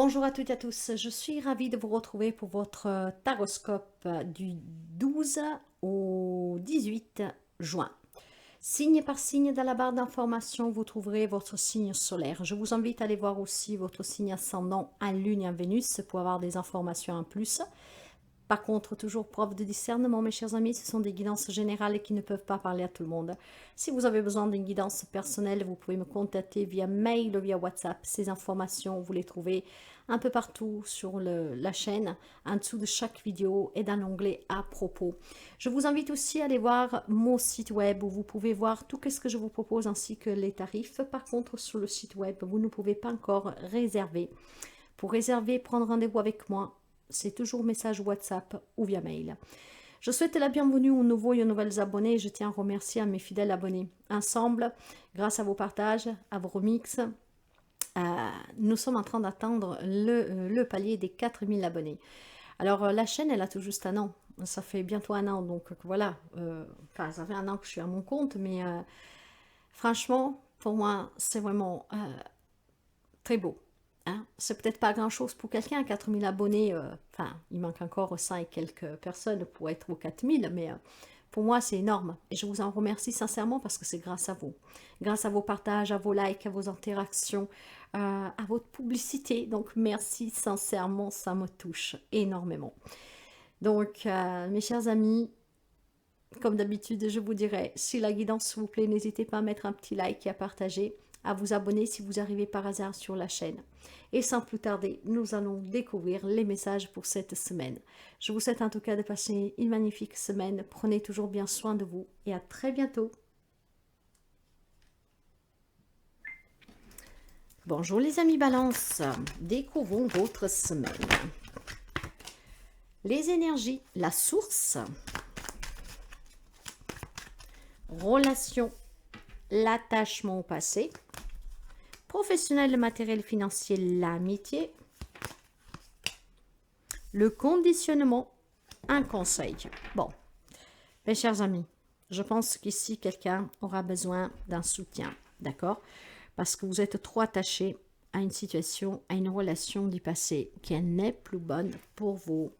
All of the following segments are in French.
Bonjour à toutes et à tous, je suis ravie de vous retrouver pour votre taroscope du 12 au 18 juin. Signe par signe, dans la barre d'information, vous trouverez votre signe solaire. Je vous invite à aller voir aussi votre signe ascendant en Lune et en Vénus pour avoir des informations en plus. Par contre, toujours preuve de discernement, mes chers amis, ce sont des guidances générales qui ne peuvent pas parler à tout le monde. Si vous avez besoin d'une guidance personnelle, vous pouvez me contacter via mail ou via WhatsApp. Ces informations, vous les trouvez un peu partout sur la chaîne, en dessous de chaque vidéo et dans l'onglet à propos. Je vous invite aussi à aller voir mon site web où vous pouvez voir tout ce que je vous propose ainsi que les tarifs. Par contre, sur le site web, vous ne pouvez pas encore réserver. Pour réserver, prendre rendez-vous avec moi, c'est toujours message WhatsApp ou via mail. Je souhaite la bienvenue aux nouveaux et aux nouvelles abonnés et je tiens à remercier à mes fidèles abonnés. Ensemble, grâce à vos partages, à vos remixes, nous sommes en train d'atteindre le palier des 4000 abonnés. Alors la chaîne, elle a tout juste un an. Ça fait bientôt un an, donc voilà. Enfin, ça fait un an que je suis à mon compte, mais franchement, pour moi, c'est vraiment très beau. Hein, c'est peut-être pas grand-chose pour quelqu'un, 4000 abonnés, enfin, il manque encore 100 et quelques personnes pour être aux 4000, mais pour moi, c'est énorme. Et je vous en remercie sincèrement parce que c'est grâce à vous. Grâce à vos partages, à vos likes, à vos interactions, à votre publicité. Donc, merci sincèrement, ça me touche énormément. Donc, mes chers amis, comme d'habitude, je vous dirais, si la guidance vous plaît, n'hésitez pas à mettre un petit like et à partager, à vous abonner si vous arrivez par hasard sur la chaîne. Et sans plus tarder, nous allons découvrir les messages pour cette semaine. Je vous souhaite en tout cas de passer une magnifique semaine. Prenez toujours bien soin de vous et à très bientôt. Bonjour les amis Balance, découvrons votre semaine. Les énergies, la source, relation, l'attachement au passé, professionnel, le matériel financier, l'amitié, le conditionnement, un conseil. Bon, mes chers amis, je pense qu'ici, quelqu'un aura besoin d'un soutien, d'accord? Parce que vous êtes trop attachés à une situation, à une relation du passé qui n'est plus bonne pour vous.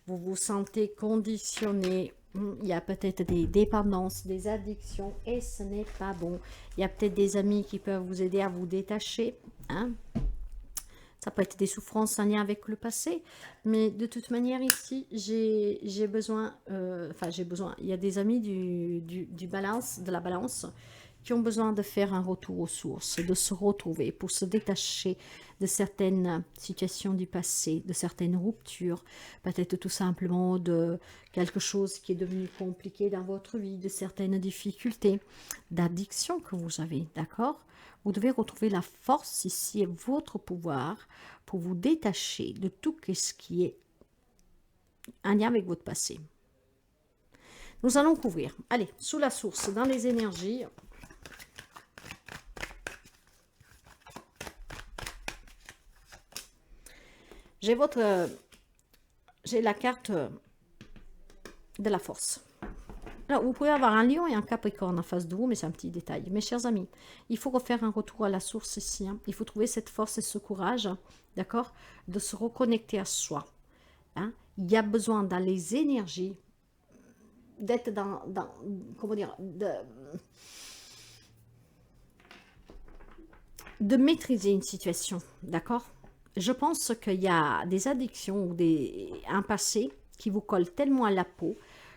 Vous vous sentez conditionné. Il y a peut-être des dépendances, des addictions et ce n'est pas bon. Il y a peut-être des amis qui peuvent vous aider à vous détacher. Hein? Ça peut être des souffrances en lien avec le passé. Mais de toute manière, ici, j'ai besoin... il y a des amis de la balance qui ont besoin de faire un retour aux sources, de se retrouver pour se détacher de certaines situations du passé, de certaines ruptures, peut-être tout simplement de quelque chose qui est devenu compliqué dans votre vie, de certaines difficultés, d'addiction que vous avez, d'accord? Vous devez retrouver la force ici et votre pouvoir pour vous détacher de tout ce qui est en lien avec votre passé. Nous allons couvrir, allez, sous la source, dans les énergies. J'ai la carte de la force. Alors, vous pouvez avoir un lion et un capricorne en face de vous, mais c'est un petit détail. Mes chers amis, il faut refaire un retour à la source ici. Hein. Il faut trouver cette force et ce courage, d'accord, de se reconnecter à soi. Hein. Il y a besoin dans les énergies d'être comment dire, de maîtriser une situation, d'accord? Je pense qu'il y a des addictions ou un passé qui vous colle tellement à la peau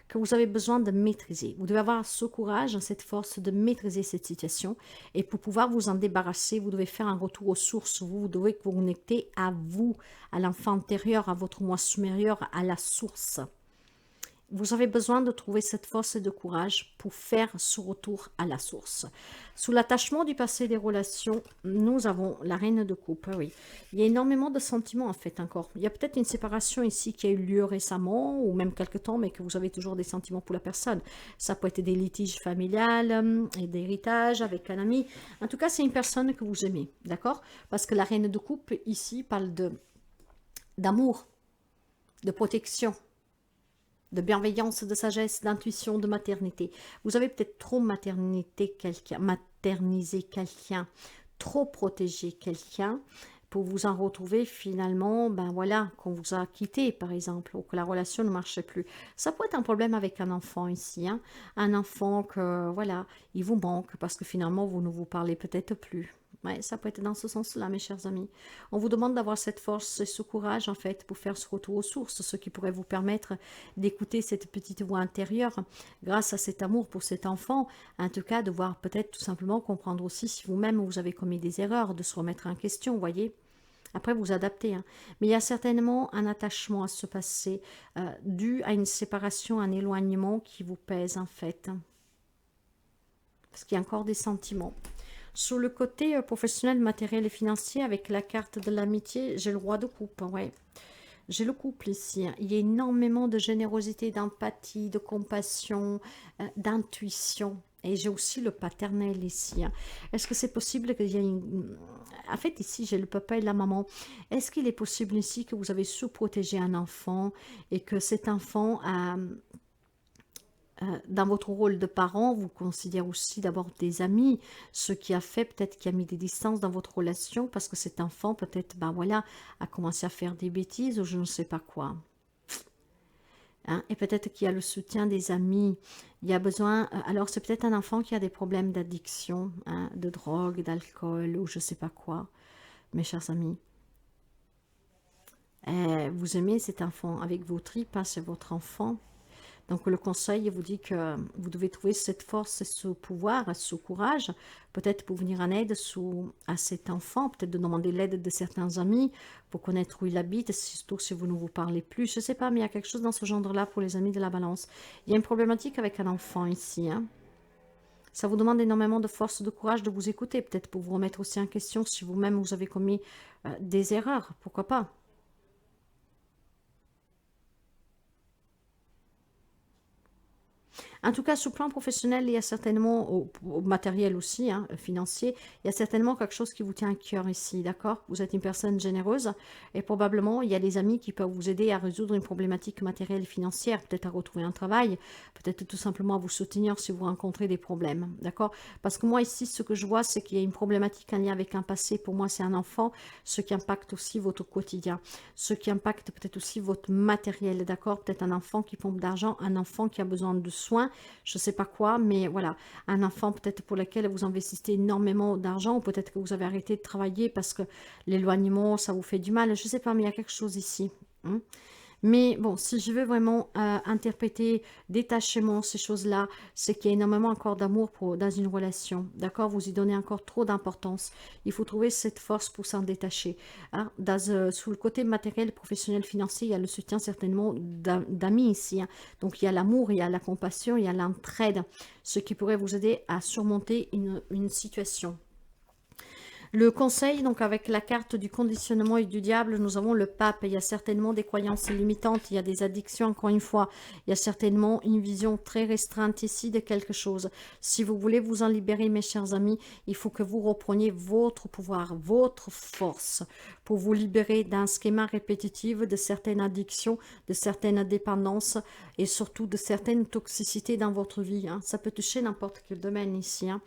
que vous avez besoin de maîtriser. Vous devez avoir ce courage, cette force de maîtriser cette situation. Et pour pouvoir vous en débarrasser, vous devez faire un retour aux sources. Vous devez vous connecter à vous, à l'enfant intérieur, à votre moi supérieur, à la source. Vous avez besoin de trouver cette force et de courage pour faire ce retour à la source. Sous l'attachement du passé des relations, nous avons la reine de coupe. Oui. Il y a énormément de sentiments en fait encore. Il y a peut-être une séparation ici qui a eu lieu récemment ou même quelque temps, mais que vous avez toujours des sentiments pour la personne. Ça peut être des litiges familiales et d'héritage avec un ami. En tout cas, c'est une personne que vous aimez, d'accord? Parce que la reine de coupe ici parle d'amour, de protection, de bienveillance, de sagesse, d'intuition, de maternité. Vous avez peut-être trop maternisé quelqu'un, trop protégé quelqu'un pour vous en retrouver finalement, ben voilà, qu'on vous a quitté par exemple, ou que la relation ne marchait plus. Ça peut être un problème avec un enfant ici, hein. Un enfant que, voilà, il vous manque parce que finalement vous ne vous parlez peut-être plus. Ouais, ça peut être dans ce sens-là, mes chers amis. On vous demande d'avoir cette force et ce courage, en fait, pour faire ce retour aux sources, ce qui pourrait vous permettre d'écouter cette petite voix intérieure, grâce à cet amour pour cet enfant, en tout cas, de voir peut-être tout simplement comprendre aussi si vous-même vous avez commis des erreurs, de se remettre en question, vous voyez. Après, vous adaptez, hein. Mais il y a certainement un attachement à ce passé, dû à une séparation, un éloignement qui vous pèse, en fait. Parce qu'il y a encore des sentiments. Sur le côté professionnel, matériel et financier, avec la carte de l'amitié, j'ai le roi de coupe, ouais. J'ai le couple ici, hein. Il y a énormément de générosité, d'empathie, de compassion, d'intuition. Et j'ai aussi le paternel ici, hein. Est-ce que c'est possible qu'il y ait une... En fait, ici, j'ai le papa et la maman. Est-ce qu'il est possible ici que vous avez sous-protégé un enfant et que cet enfant a... dans votre rôle de parent, vous considérez aussi d'abord des amis, ce qui a fait peut-être qu'il y a mis des distances dans votre relation parce que cet enfant peut-être, ben voilà, a commencé à faire des bêtises ou je ne sais pas quoi. Hein, et peut-être qu'il y a le soutien des amis, il y a besoin, alors c'est peut-être un enfant qui a des problèmes d'addiction, hein, de drogue, d'alcool ou je ne sais pas quoi, mes chers amis. Vous aimez cet enfant avec vos tripes, hein, c'est votre enfant. Donc le conseil vous dit que vous devez trouver cette force, ce pouvoir, ce courage, peut-être pour venir en aide à cet enfant, peut-être de demander l'aide de certains amis pour connaître où il habite, surtout si vous ne vous parlez plus. Je ne sais pas, mais il y a quelque chose dans ce genre-là pour les amis de la balance. Il y a une problématique avec un enfant ici, hein. Ça vous demande énormément de force, de courage de vous écouter, peut-être pour vous remettre aussi en question si vous-même vous avez commis des erreurs, pourquoi pas. En tout cas, sur le plan professionnel, il y a certainement, au matériel aussi, hein, financier, il y a certainement quelque chose qui vous tient à cœur ici, d'accord? Vous êtes une personne généreuse et probablement il y a des amis qui peuvent vous aider à résoudre une problématique matérielle et financière, peut-être à retrouver un travail, peut-être tout simplement à vous soutenir si vous rencontrez des problèmes, d'accord? Parce que moi ici, ce que je vois, c'est qu'il y a une problématique en lien avec un passé. Pour moi, c'est un enfant, ce qui impacte aussi votre quotidien, ce qui impacte peut-être aussi votre matériel, d'accord? Peut-être un enfant qui pompe d'argent, un enfant qui a besoin de soins, je ne sais pas quoi, mais voilà, un enfant peut-être pour lequel vous investissez énormément d'argent, ou peut-être que vous avez arrêté de travailler parce que l'éloignement, ça vous fait du mal, je ne sais pas, mais il y a quelque chose ici, hein. Mais bon, si je veux vraiment interpréter détachement, ces choses-là, c'est qu'il y a énormément encore d'amour dans une relation. D'accord? Vous y donnez encore trop d'importance. Il faut trouver cette force pour s'en détacher, hein. Sous le côté matériel, professionnel, financier, il y a le soutien certainement d'amis ici, hein. Donc il y a l'amour, il y a la compassion, il y a l'entraide, ce qui pourrait vous aider à surmonter une situation. Le conseil, donc avec la carte du conditionnement et du diable, nous avons le pape. Il y a certainement des croyances limitantes, il y a des addictions, encore une fois. Il y a certainement une vision très restreinte ici de quelque chose. Si vous voulez vous en libérer, mes chers amis, il faut que vous repreniez votre pouvoir, votre force, pour vous libérer d'un schéma répétitif de certaines addictions, de certaines dépendances et surtout de certaines toxicités dans votre vie, hein. Ça peut toucher n'importe quel domaine ici, hein.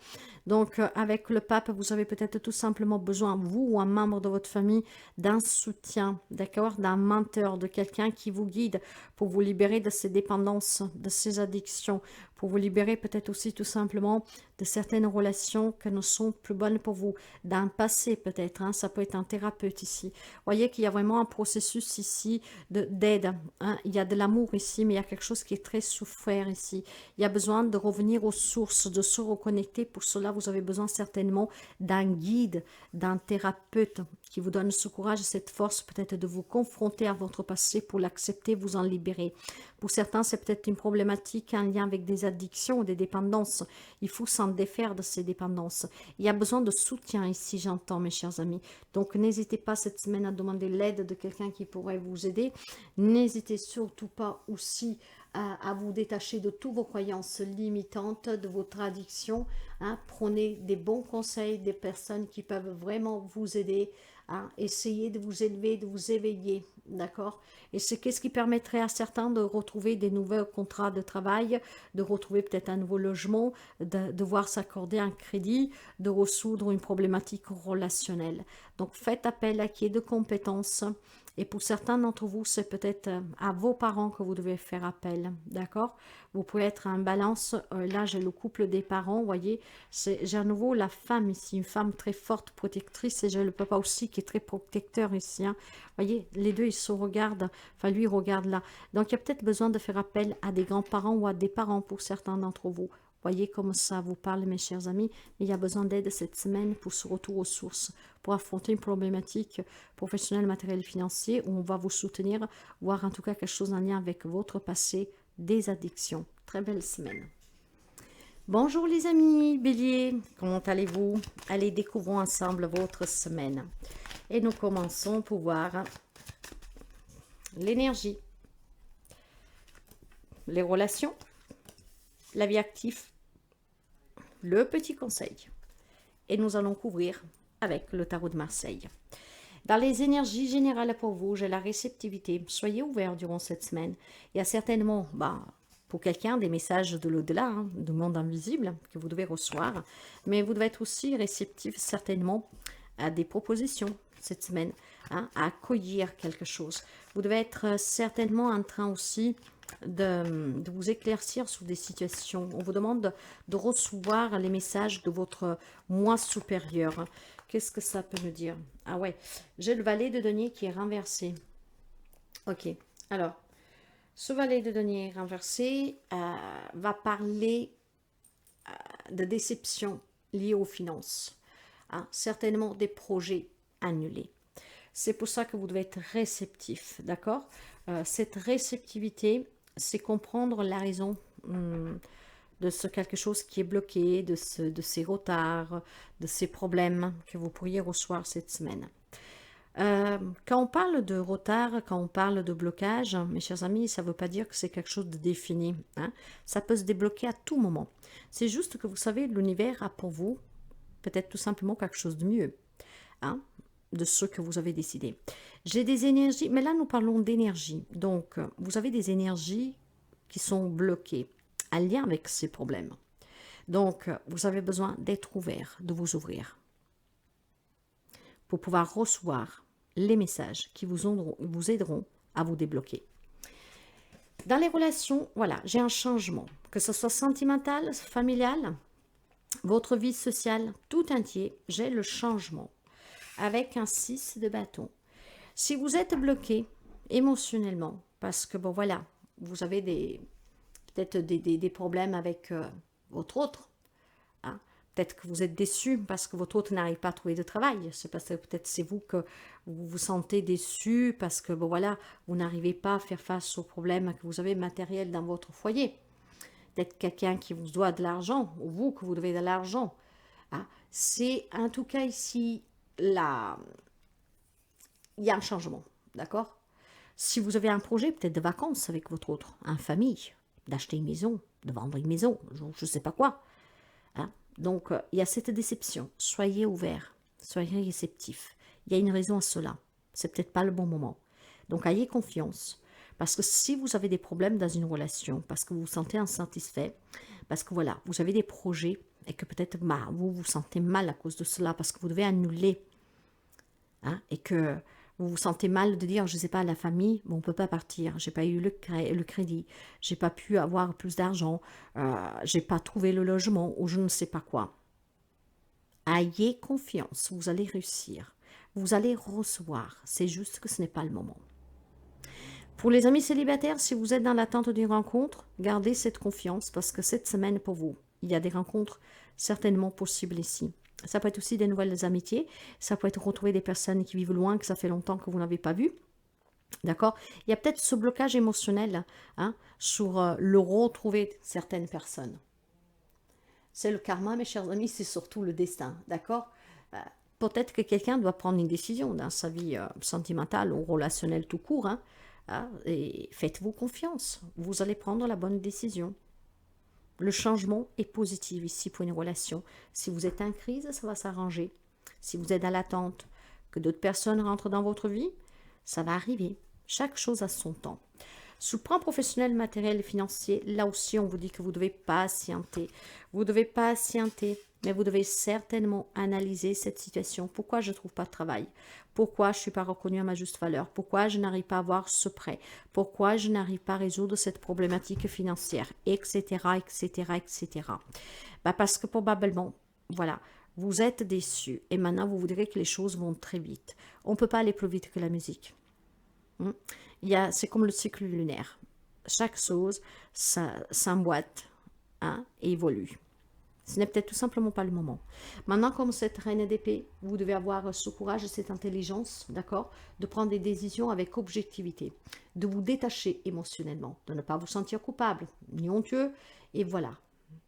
Donc, avec le pape, vous avez peut-être tout simplement besoin, vous ou un membre de votre famille, d'un soutien, d'accord, d'un mentor, de quelqu'un qui vous guide pour vous libérer de ces dépendances, de ces addictions, pour vous libérer peut-être aussi tout simplement de certaines relations qui ne sont plus bonnes pour vous, d'un passé peut-être, hein. Ça peut être un thérapeute ici. Voyez qu'il y a vraiment un processus ici d'aide, hein. Il y a de l'amour ici, mais il y a quelque chose qui est très souffert ici. Il y a besoin de revenir aux sources, de se reconnecter. Pour cela, vous avez besoin certainement d'un guide, d'un thérapeute qui vous donne ce courage et cette force peut-être de vous confronter à votre passé pour l'accepter, vous en libérer. Pour certains, c'est peut-être une problématique en lien avec des addictions ou des dépendances. Il faut s'en défaire de ces dépendances. Il y a besoin de soutien ici, j'entends, mes chers amis. Donc, n'hésitez pas cette semaine à demander l'aide de quelqu'un qui pourrait vous aider. N'hésitez surtout pas aussi à vous détacher de toutes vos croyances limitantes, de vos traditions. Hein. Prenez des bons conseils des personnes qui peuvent vraiment vous aider. Hein. Essayez de vous élever, de vous éveiller, d'accord? Et c'est qu'est-ce qui permettrait à certains de retrouver des nouveaux contrats de travail, de retrouver peut-être un nouveau logement, de devoir s'accorder un crédit, de résoudre une problématique relationnelle. Donc faites appel à qui est de compétences. Et pour certains d'entre vous, c'est peut-être à vos parents que vous devez faire appel, d'accord? Vous pouvez être en balance, là j'ai le couple des parents, vous voyez, j'ai à nouveau la femme ici, une femme très forte, protectrice, et j'ai le papa aussi qui est très protecteur ici, hein. Vous voyez, les deux ils se regardent, enfin lui il regarde là. Donc il y a peut-être besoin de faire appel à des grands-parents ou à des parents pour certains d'entre vous. Voyez comme ça vous parle, mes chers amis. Mais il y a besoin d'aide cette semaine pour ce retour aux sources, pour affronter une problématique professionnelle, matérielle et financière, où on va vous soutenir, voire en tout cas quelque chose en lien avec votre passé, des addictions. Très belle semaine. Bonjour les amis, Bélier, comment allez-vous? Allez, découvrons ensemble votre semaine. Et nous commençons pour voir l'énergie, les relations, la vie active, le petit conseil. Et nous allons couvrir avec le tarot de Marseille. Dans les énergies générales pour vous, j'ai la réceptivité. Soyez ouverts durant cette semaine. Il y a certainement, pour quelqu'un, des messages de l'au-delà, hein, du monde invisible que vous devez recevoir. Mais vous devez être aussi réceptif certainement à des propositions cette semaine, hein, à accueillir quelque chose. Vous devez être certainement en train aussi de vous éclaircir sur des situations. On vous demande de recevoir les messages de votre moi supérieur. Qu'est-ce que ça peut me dire? Ah ouais, j'ai le valet de denier qui est renversé. Ok, alors, ce valet de denier renversé va parler de déception liée aux finances. Hein, certainement des projets annulés. C'est pour ça que vous devez être réceptif, d'accord? Cette réceptivité, c'est comprendre la raison de ce quelque chose qui est bloqué, de ces retards, de ces problèmes que vous pourriez recevoir cette semaine. Quand on parle de retard, quand on parle de blocage, mes chers amis, ça ne veut pas dire que c'est quelque chose de défini. Hein. Ça peut se débloquer à tout moment. C'est juste que vous savez, l'univers a pour vous peut-être tout simplement quelque chose de mieux. Hein, de ce que vous avez décidé. J'ai des énergies, mais là nous parlons d'énergie. Donc, vous avez des énergies qui sont bloquées, en lien avec ces problèmes. Donc, vous avez besoin d'être ouvert, de vous ouvrir, pour pouvoir recevoir les messages qui vous aideront à vous débloquer. Dans les relations, voilà, j'ai un changement, que ce soit sentimental, familial, votre vie sociale, tout entier, j'ai le changement. Avec un 6 de bâton. Si vous êtes bloqué émotionnellement, parce que bon voilà, vous avez peut-être des problèmes avec votre autre, hein, peut-être que vous êtes déçu parce que votre autre n'arrive pas à trouver de travail, c'est parce que peut-être c'est vous que vous vous sentez déçu parce que bon voilà, vous n'arrivez pas à faire face aux problèmes que vous avez matériels dans votre foyer. Peut-être quelqu'un qui vous doit de l'argent, ou vous que vous devez de l'argent. Hein. C'est en tout cas ici il y a un changement, d'accord? Si vous avez un projet, peut-être de vacances avec votre autre, en famille, d'acheter une maison, de vendre une maison, je ne sais pas quoi. Hein? Donc, il y a cette déception. Soyez ouverts, soyez réceptifs. Il y a une raison à cela. C'est peut-être pas le bon moment. Donc, ayez confiance. Parce que si vous avez des problèmes dans une relation, parce que vous vous sentez insatisfait, parce que voilà, vous avez des projets et que peut-être vous vous sentez mal à cause de cela, parce que vous devez annuler, hein, et que vous vous sentez mal de dire, je ne sais pas, à la famille, bon, on ne peut pas partir, j'ai pas eu le crédit, j'ai pas pu avoir plus d'argent, j'ai pas trouvé le logement, ou je ne sais pas quoi. Ayez confiance, vous allez réussir, vous allez recevoir, c'est juste que ce n'est pas le moment. Pour les amis célibataires, si vous êtes dans l'attente d'une rencontre, gardez cette confiance parce que cette semaine pour vous, il y a des rencontres certainement possibles ici. Ça peut être aussi des nouvelles amitiés, ça peut être retrouver des personnes qui vivent loin, que ça fait longtemps que vous n'avez pas vu. D'accord? Il y a peut-être ce blocage émotionnel, hein, sur le retrouver certaines personnes. C'est le karma, mes chers amis, c'est surtout le destin. D'accord? Peut-être que quelqu'un doit prendre une décision dans sa vie sentimentale ou relationnelle tout court, hein. hein, et faites-vous confiance. Vous allez prendre la bonne décision. Le changement est positif ici pour une relation. Si vous êtes en crise, ça va s'arranger. Si vous êtes à l'attente que d'autres personnes rentrent dans votre vie, ça va arriver. Chaque chose a son temps. Sous le plan professionnel, matériel et financier, là aussi, on vous dit que vous devez patienter. Vous devez patienter, mais vous devez certainement analyser cette situation. Pourquoi je ne trouve pas de travail? Pourquoi je ne suis pas reconnue à ma juste valeur? Pourquoi je n'arrive pas à avoir ce prêt? Pourquoi je n'arrive pas à résoudre cette problématique financière? Etc., etc., etc. Bah parce que probablement, voilà, vous êtes déçu et maintenant vous voudrez que les choses vont très vite. On ne peut pas aller plus vite que la musique. C'est comme le cycle lunaire. Chaque chose s'emboîte, hein, et évolue. Ce n'est peut-être tout simplement pas le moment. Maintenant, comme cette reine d'épée, vous devez avoir ce courage et cette intelligence, d'accord, de prendre des décisions avec objectivité, de vous détacher émotionnellement, de ne pas vous sentir coupable, ni honteux, et voilà.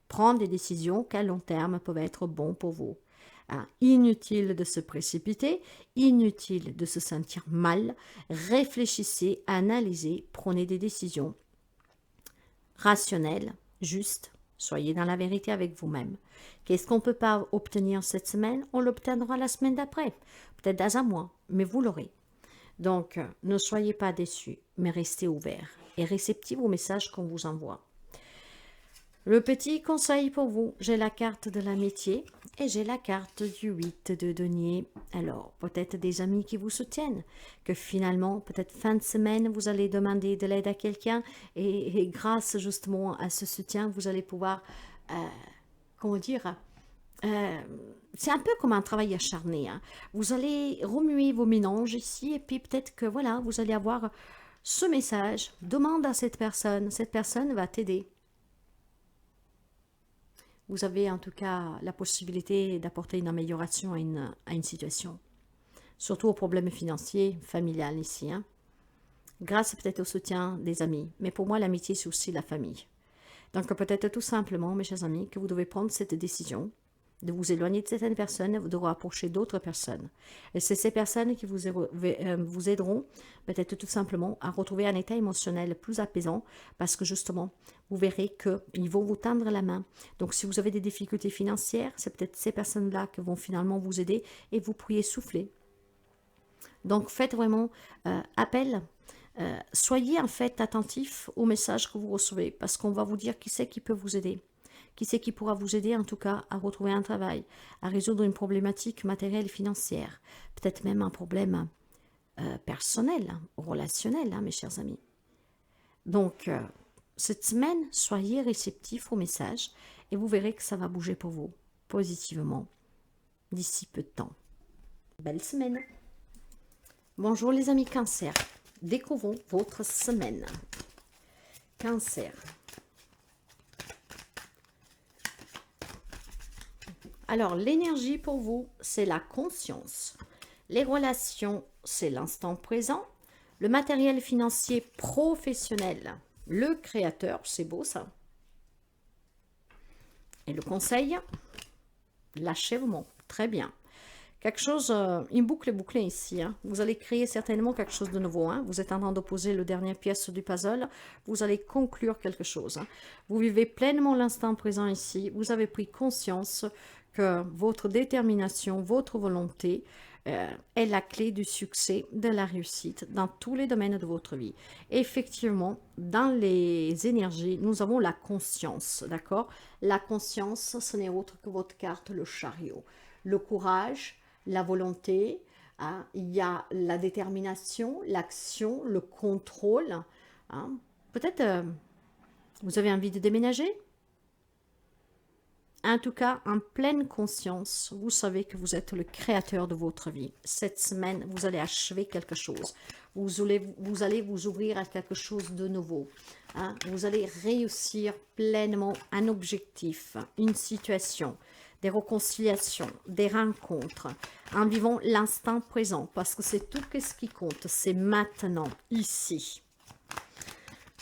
Prendre des décisions qui à long terme peuvent être bons pour vous. Hein, inutile de se précipiter, inutile de se sentir mal. Réfléchissez, analysez, prenez des décisions rationnelles, justes. Soyez dans la vérité avec vous-même. Qu'est-ce qu'on ne peut pas obtenir cette semaine? On l'obtiendra la semaine d'après, peut-être dans un mois, mais vous l'aurez. Donc, ne soyez pas déçus, mais restez ouverts et réceptifs aux messages qu'on vous envoie. Le petit conseil pour vous, j'ai la carte de l'amitié et j'ai la carte du 8 de denier. Alors, peut-être des amis qui vous soutiennent, que finalement, peut-être fin de semaine, vous allez demander de l'aide à quelqu'un et grâce justement à ce soutien, vous allez pouvoir, comment dire, c'est un peu comme un travail acharné. Hein. Vous allez remuer vos mélanges ici et puis peut-être que voilà, vous allez avoir ce message, demande à cette personne va t'aider. Vous avez en tout cas la possibilité d'apporter une amélioration à une situation. Surtout aux problèmes financiers, familiales ici. Hein. Grâce peut-être au soutien des amis. Mais pour moi, l'amitié, c'est aussi la famille. Donc peut-être tout simplement, mes chers amis, que vous devez prendre cette décision de vous éloigner de certaines personnes, de vous rapprocher d'autres personnes. Et c'est ces personnes qui vous aideront peut-être tout simplement à retrouver un état émotionnel plus apaisant parce que justement, vous verrez qu'ils vont vous tendre la main. Donc si vous avez des difficultés financières, c'est peut-être ces personnes-là qui vont finalement vous aider et vous pourriez souffler. Donc faites vraiment appel. Soyez en fait attentif aux messages que vous recevez parce qu'on va vous dire qui c'est qui peut vous aider. Qui c'est qui pourra vous aider en tout cas à retrouver un travail, à résoudre une problématique matérielle et financière, peut-être même un problème personnel, relationnel, hein, mes chers amis. Donc, cette semaine, soyez réceptifs aux messages et vous verrez que ça va bouger pour vous, positivement, d'ici peu de temps. Belle semaine! Bonjour les amis Cancer, découvrons votre semaine. Cancer. Alors, l'énergie pour vous, c'est la conscience. Les relations, c'est l'instant présent. Le matériel financier professionnel, le créateur, c'est beau ça. Et le conseil, l'achèvement, très bien. Quelque chose, une boucle est bouclée ici. Hein. Vous allez créer certainement quelque chose de nouveau. Hein. Vous êtes en train de poser la dernière pièce du puzzle. Vous allez conclure quelque chose. Hein. Vous vivez pleinement l'instant présent ici. Vous avez pris conscience que votre détermination, votre volonté est la clé du succès, de la réussite dans tous les domaines de votre vie. Effectivement, dans les énergies, nous avons la conscience, d'accord? La conscience, ce n'est autre que votre carte, le chariot. Le courage, la volonté, hein, il y a la détermination, l'action, le contrôle. Hein. Peut-être vous avez envie de déménager? En tout cas, en pleine conscience, vous savez que vous êtes le créateur de votre vie. Cette semaine, vous allez achever quelque chose. Vous allez vous ouvrir à quelque chose de nouveau. Hein. Vous allez réussir pleinement un objectif, une situation, des réconciliations, des rencontres, en vivant l'instant présent, parce que c'est tout ce qui compte, c'est maintenant, ici.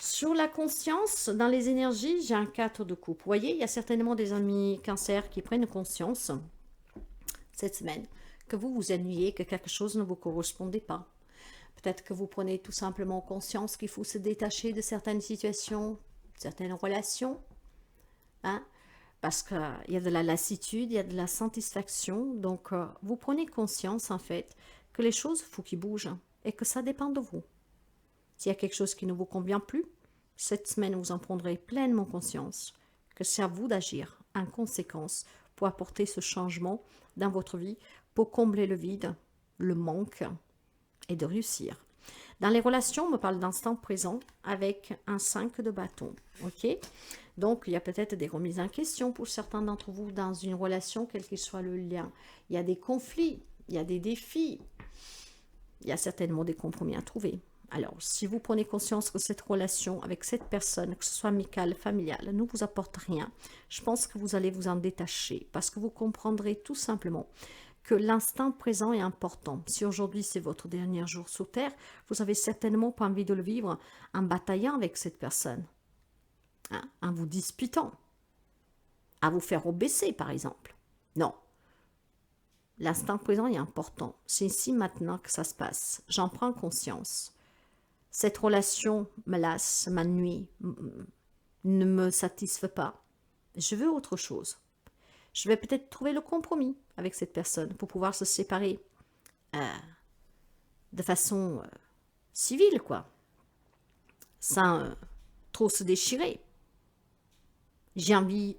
Sur la conscience, dans les énergies, j'ai un 4 de coupe. Vous voyez, il y a certainement des amis Cancer qui prennent conscience cette semaine que vous vous ennuyez, que quelque chose ne vous correspondait pas. Peut-être que vous prenez tout simplement conscience qu'il faut se détacher de certaines situations, certaines relations, hein, parce qu'il y a de la lassitude, il y a de la satisfaction. Donc, vous prenez conscience, en fait, que les choses, il faut qu'ils bougent et que ça dépend de vous. S'il y a quelque chose qui ne vous convient plus, cette semaine, vous en prendrez pleinement conscience que c'est à vous d'agir en conséquence pour apporter ce changement dans votre vie, pour combler le vide, le manque et de réussir. Dans les relations, on me parle d'instant présent avec un 5 de bâton. Ok? Donc, il y a peut-être des remises en question pour certains d'entre vous dans une relation, quel qu'il soit le lien. Il y a des conflits, il y a des défis, il y a certainement des compromis à trouver. Alors, si vous prenez conscience que cette relation avec cette personne, que ce soit amicale, familiale, ne vous apporte rien, je pense que vous allez vous en détacher parce que vous comprendrez tout simplement que l'instant présent est important. Si aujourd'hui c'est votre dernier jour sur Terre, vous n'avez certainement pas envie de le vivre en bataillant avec cette personne, hein, en vous disputant, à vous faire obéir par exemple. Non. L'instant présent est important. C'est ici maintenant que ça se passe. J'en prends conscience. Cette relation me lasse, m'ennuie, ne me satisfait pas. Je veux autre chose. Je vais peut-être trouver le compromis avec cette personne pour pouvoir se séparer de façon civile, quoi, sans trop se déchirer. J'ai envie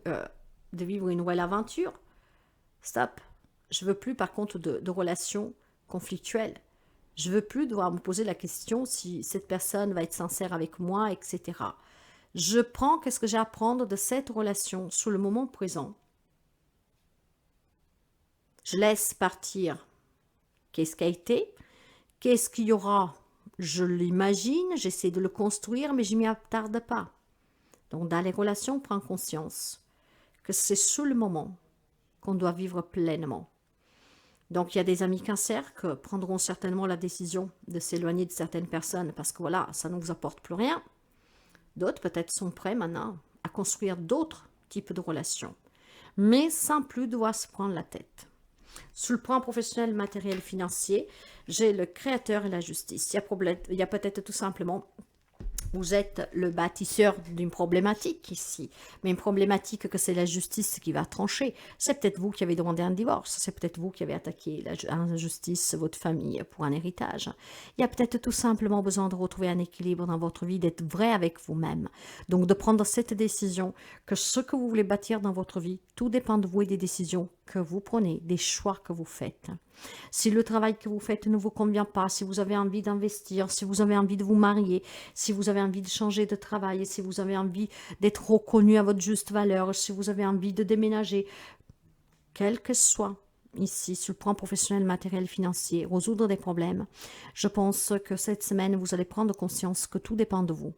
de vivre une nouvelle aventure. Stop. Je veux plus, par contre, de relations conflictuelles. Je veux plus devoir me poser la question si cette personne va être sincère avec moi, etc. Je prends qu'est-ce que j'ai à prendre de cette relation sur le moment présent. Je laisse partir qu'est-ce qui a été, qu'est-ce qu'il y aura, je l'imagine, j'essaie de le construire, mais je ne m'y attarde pas. Donc dans les relations, on prend conscience que c'est sur le moment qu'on doit vivre pleinement. Donc il y a des amis cancers qui prendront certainement la décision de s'éloigner de certaines personnes parce que voilà, ça ne vous apporte plus rien. D'autres peut-être sont prêts maintenant à construire d'autres types de relations, mais sans plus devoir se prendre la tête. Sur le plan professionnel, matériel, financier, j'ai le créateur et la justice. Il y a peut-être tout simplement, vous êtes le bâtisseur d'une problématique ici, mais une problématique que c'est la justice qui va trancher. C'est peut-être vous qui avez demandé un divorce, c'est peut-être vous qui avez attaqué la justice, votre famille pour un héritage. Il y a peut-être tout simplement besoin de retrouver un équilibre dans votre vie, d'être vrai avec vous-même. Donc de prendre cette décision que ce que vous voulez bâtir dans votre vie, tout dépend de vous et des décisions que vous prenez, des choix que vous faites. Si le travail que vous faites ne vous convient pas, si vous avez envie d'investir, si vous avez envie de vous marier, si vous avez envie de changer de travail, si vous avez envie d'être reconnu à votre juste valeur, si vous avez envie de déménager, quel que soit ici, sur le plan professionnel, matériel, financier, résoudre des problèmes, je pense que cette semaine, vous allez prendre conscience que tout dépend de vous,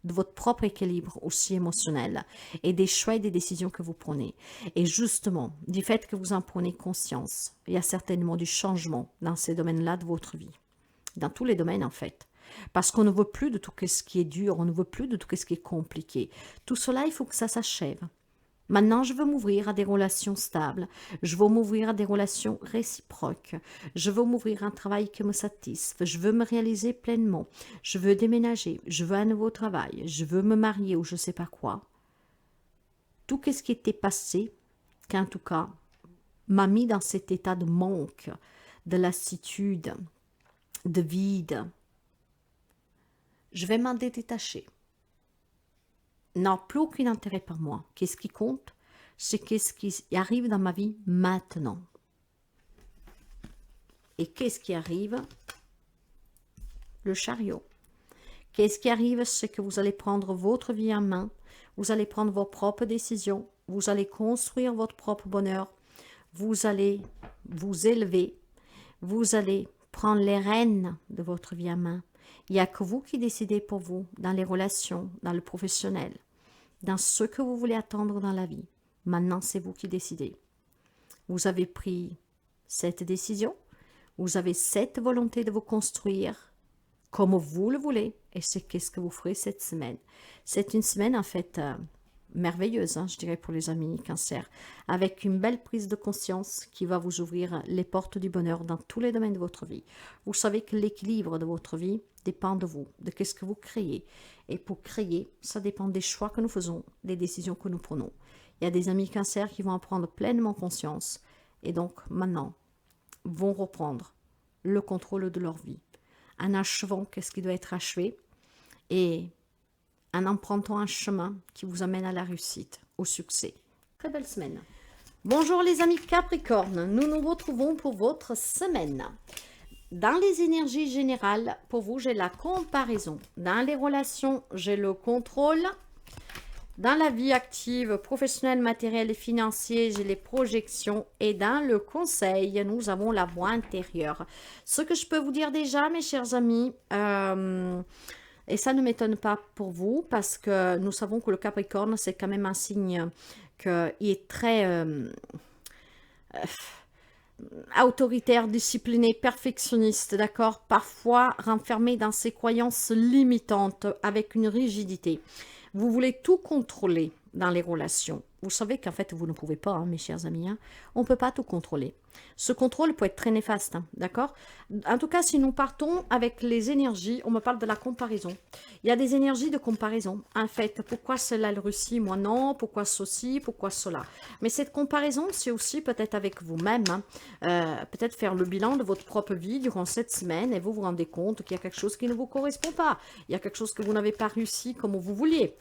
de votre propre équilibre aussi émotionnel et des choix et des décisions que vous prenez. Et justement, du fait que vous en prenez conscience, il y a certainement du changement dans ces domaines-là de votre vie. Dans tous les domaines, en fait. Parce qu'on ne veut plus de tout ce qui est dur, on ne veut plus de tout ce qui est compliqué. Tout cela, il faut que ça s'achève. Maintenant, je veux m'ouvrir à des relations stables. Je veux m'ouvrir à des relations réciproques. Je veux m'ouvrir à un travail qui me satisfait. Je veux me réaliser pleinement. Je veux déménager. Je veux un nouveau travail. Je veux me marier ou je ne sais pas quoi. Tout ce qui était passé, qui en tout cas m'a mis dans cet état de manque, de lassitude, de vide, je vais m'en détacher. N'a plus aucun intérêt par moi. Qu'est-ce qui compte? C'est qu'est-ce qui arrive dans ma vie maintenant. Et qu'est-ce qui arrive? Le chariot. Qu'est-ce qui arrive? C'est que vous allez prendre votre vie en main, vous allez prendre vos propres décisions, vous allez construire votre propre bonheur, vous allez vous élever, vous allez prendre les rênes de votre vie en main. Il n'y a que vous qui décidez pour vous, dans les relations, dans le professionnel, dans ce que vous voulez attendre dans la vie. Maintenant, c'est vous qui décidez. Vous avez pris cette décision, vous avez cette volonté de vous construire comme vous le voulez, et c'est qu'est-ce que vous ferez cette semaine. C'est une semaine, en fait, merveilleuse, hein, je dirais, pour les amis Cancer, avec une belle prise de conscience qui va vous ouvrir les portes du bonheur dans tous les domaines de votre vie. Vous savez que l'équilibre de votre vie dépend de vous, de qu'est-ce que vous créez. Et pour créer, ça dépend des choix que nous faisons, des décisions que nous prenons. Il y a des amis Cancer qui vont en prendre pleinement conscience et donc maintenant vont reprendre le contrôle de leur vie en achevant qu'est-ce qui doit être achevé et en empruntant un chemin qui vous amène à la réussite, au succès. Très belle semaine. Bonjour les amis Capricorne, nous nous retrouvons pour votre semaine. Dans les énergies générales, pour vous, j'ai la comparaison. Dans les relations, j'ai le contrôle. Dans la vie active, professionnelle, matérielle et financière, j'ai les projections. Et dans le conseil, nous avons la voix intérieure. Ce que je peux vous dire déjà, mes chers amis, et ça ne m'étonne pas pour vous, parce que nous savons que le Capricorne, c'est quand même un signe qui est très autoritaire, discipliné, perfectionniste, d'accord? Parfois renfermé dans ses croyances limitantes, avec une rigidité. Vous voulez tout contrôler dans les relations. Vous savez qu'en fait, vous ne pouvez pas, hein, mes chers amis. Hein, on ne peut pas tout contrôler. Ce contrôle peut être très néfaste, hein, d'accord? En tout cas, si nous partons avec les énergies, on me parle de la comparaison. Il y a des énergies de comparaison. En fait, pourquoi celle-là le réussit, moi non? Pourquoi ceci? Pourquoi cela? Mais cette comparaison, c'est aussi peut-être avec vous-même. Hein, peut-être faire le bilan de votre propre vie durant cette semaine et vous vous rendez compte qu'il y a quelque chose qui ne vous correspond pas. Il y a quelque chose que vous n'avez pas réussi comme vous vouliez.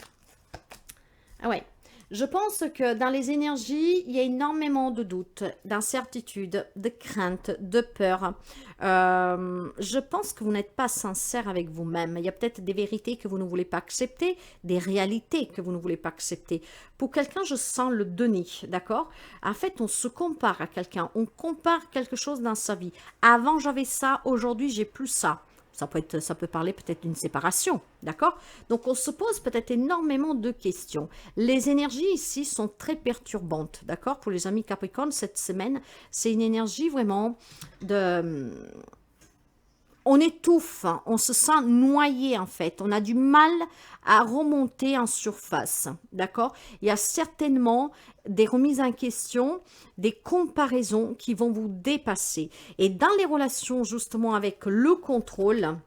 Ah ouais. Je pense que dans les énergies, il y a énormément de doutes, d'incertitudes, de craintes, de peurs. Je pense que vous n'êtes pas sincère avec vous-même. Il y a peut-être des vérités que vous ne voulez pas accepter, des réalités que vous ne voulez pas accepter. Pour quelqu'un, je sens le donner, d'accord? En fait, on se compare à quelqu'un, on compare quelque chose dans sa vie. Avant, j'avais ça, aujourd'hui, j'ai plus ça. Ça peut parler peut-être d'une séparation, d'accord? Donc, on se pose peut-être énormément de questions. Les énergies ici sont très perturbantes, d'accord? Pour les amis Capricorne, cette semaine, c'est une énergie vraiment de... On étouffe, hein, on se sent noyé en fait, on a du mal à remonter en surface, d'accord? Il y a certainement des remises en question, des comparaisons qui vont vous dépasser. Et dans les relations justement avec le contrôle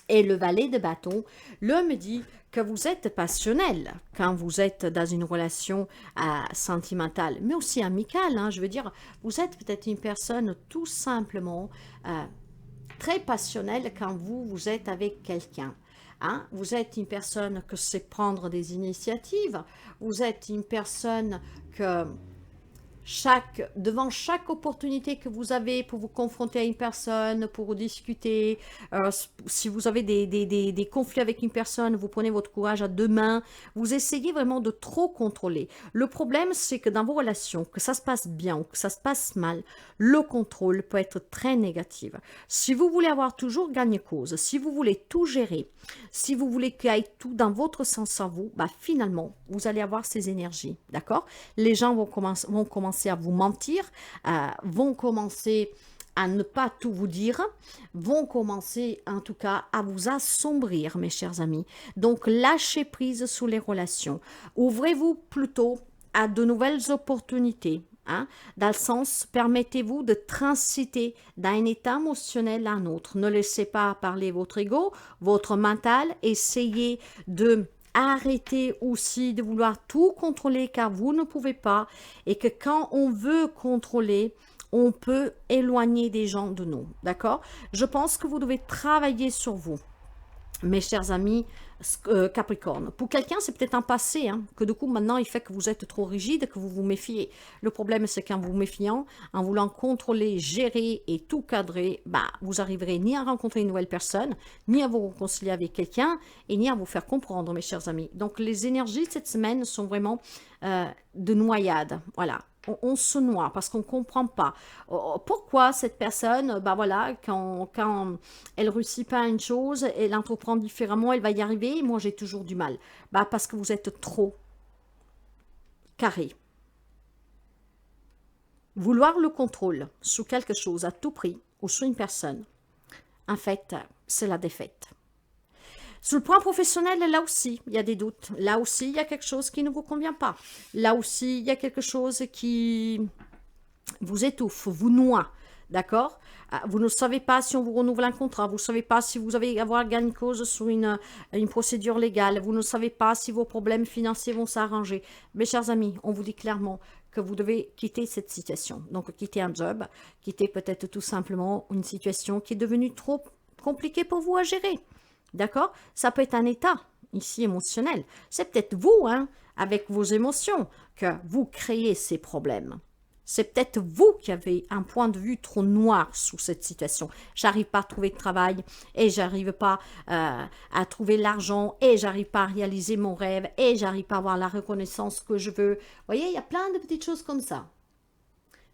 et le valet de bâton, l'homme dit que vous êtes passionnel quand vous êtes dans une relation sentimentale, mais aussi amicale, hein, je veux dire, vous êtes peut-être une personne tout simplement... très passionnel quand vous êtes avec quelqu'un. Hein? Vous êtes une personne que sait prendre des initiatives. Vous êtes une personne que devant chaque opportunité que vous avez pour vous confronter à une personne, pour discuter, si vous avez des conflits avec une personne, vous prenez votre courage à deux mains, vous essayez vraiment de trop contrôler. Le problème, c'est que dans vos relations, que ça se passe bien ou que ça se passe mal, le contrôle peut être très négatif. Si vous voulez avoir toujours gagné cause, si vous voulez tout gérer, si vous voulez qu'il y ait tout dans votre sens à vous, bah finalement, vous allez avoir ces énergies, d'accord? Les gens vont commencer à vous mentir, vont commencer à ne pas tout vous dire, vont commencer en tout cas à vous assombrir, mes chers amis. Donc, lâchez prise sur les relations. Ouvrez-vous plutôt à de nouvelles opportunités. Hein, dans le sens, permettez-vous de transiter d'un état émotionnel à un autre. Ne laissez pas parler votre ego, votre mental. Essayez de arrêter aussi de vouloir tout contrôler car vous ne pouvez pas. Et que quand on veut contrôler, on peut éloigner des gens de nous. D'accord? Je pense que vous devez travailler sur vous. Mes chers amis Capricorne. Pour quelqu'un, c'est peut-être un passé, hein, que du coup, maintenant, il fait que vous êtes trop rigide, que vous vous méfiez. Le problème, c'est qu'en vous méfiant, en voulant contrôler, gérer et tout cadrer, bah, vous arriverez ni à rencontrer une nouvelle personne, ni à vous réconcilier avec quelqu'un, et ni à vous faire comprendre, mes chers amis. Donc, les énergies de cette semaine sont vraiment de noyade. Voilà. On se noie parce qu'on ne comprend pas. Pourquoi cette personne, bah voilà, quand elle ne réussit pas à une chose, elle entreprend différemment, elle va y arriver, et moi j'ai toujours du mal. Bah parce que vous êtes trop carré. Vouloir le contrôle sur quelque chose à tout prix ou sur une personne, en fait, c'est la défaite. Sur le plan professionnel, là aussi, il y a des doutes. Là aussi, il y a quelque chose qui ne vous convient pas. Là aussi, il y a quelque chose qui vous étouffe, vous noie. D'accord? Vous ne savez pas si on vous renouvelle un contrat, vous ne savez pas si vous allez avoir gain de cause sur une procédure légale, vous ne savez pas si vos problèmes financiers vont s'arranger. Mes chers amis, on vous dit clairement que vous devez quitter cette situation. Donc, quitter un job, quitter peut-être tout simplement une situation qui est devenue trop compliquée pour vous à gérer. D'accord? Ça peut être un état, ici, émotionnel. C'est peut-être vous, hein, avec vos émotions, que vous créez ces problèmes. C'est peut-être vous qui avez un point de vue trop noir sous cette situation. J'arrive pas à trouver de travail et j'arrive pas à trouver l'argent et j'arrive pas à réaliser mon rêve et j'arrive pas à avoir la reconnaissance que je veux. Vous voyez, il y a plein de petites choses comme ça.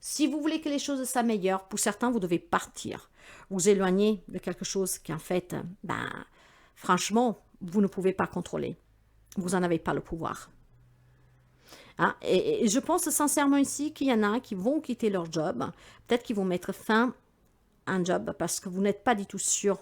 Si vous voulez que les choses s'améliorent, pour certains, vous devez partir. Vous éloigner de quelque chose qui, en fait, franchement, vous ne pouvez pas contrôler. Vous n'en avez pas le pouvoir. Hein? Et je pense sincèrement ici qu'il y en a qui vont quitter leur job. Peut-être qu'ils vont mettre fin à un job parce que vous n'êtes pas du tout sûr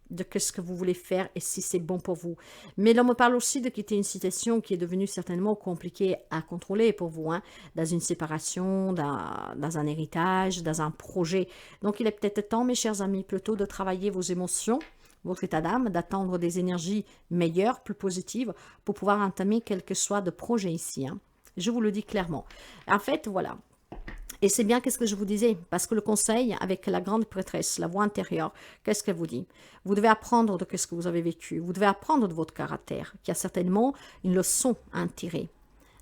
de ce que vous voulez faire et si c'est bon pour vous. Mais l'on me parle aussi de quitter une situation qui est devenue certainement compliquée à contrôler pour vous, hein, dans une séparation, dans un héritage, dans un projet. Donc il est peut-être temps, mes chers amis, plutôt de travailler vos émotions, votre état d'âme, d'attendre des énergies meilleures, plus positives, pour pouvoir entamer quel que soit de projet ici. Hein. Je vous le dis clairement. En fait, voilà. Et c'est bien qu'est-ce que je vous disais, parce que le conseil avec la grande prêtresse, la voix intérieure, qu'est-ce qu'elle vous dit? Vous devez apprendre de ce que vous avez vécu, vous devez apprendre de votre caractère, qui a certainement une leçon à en tirer.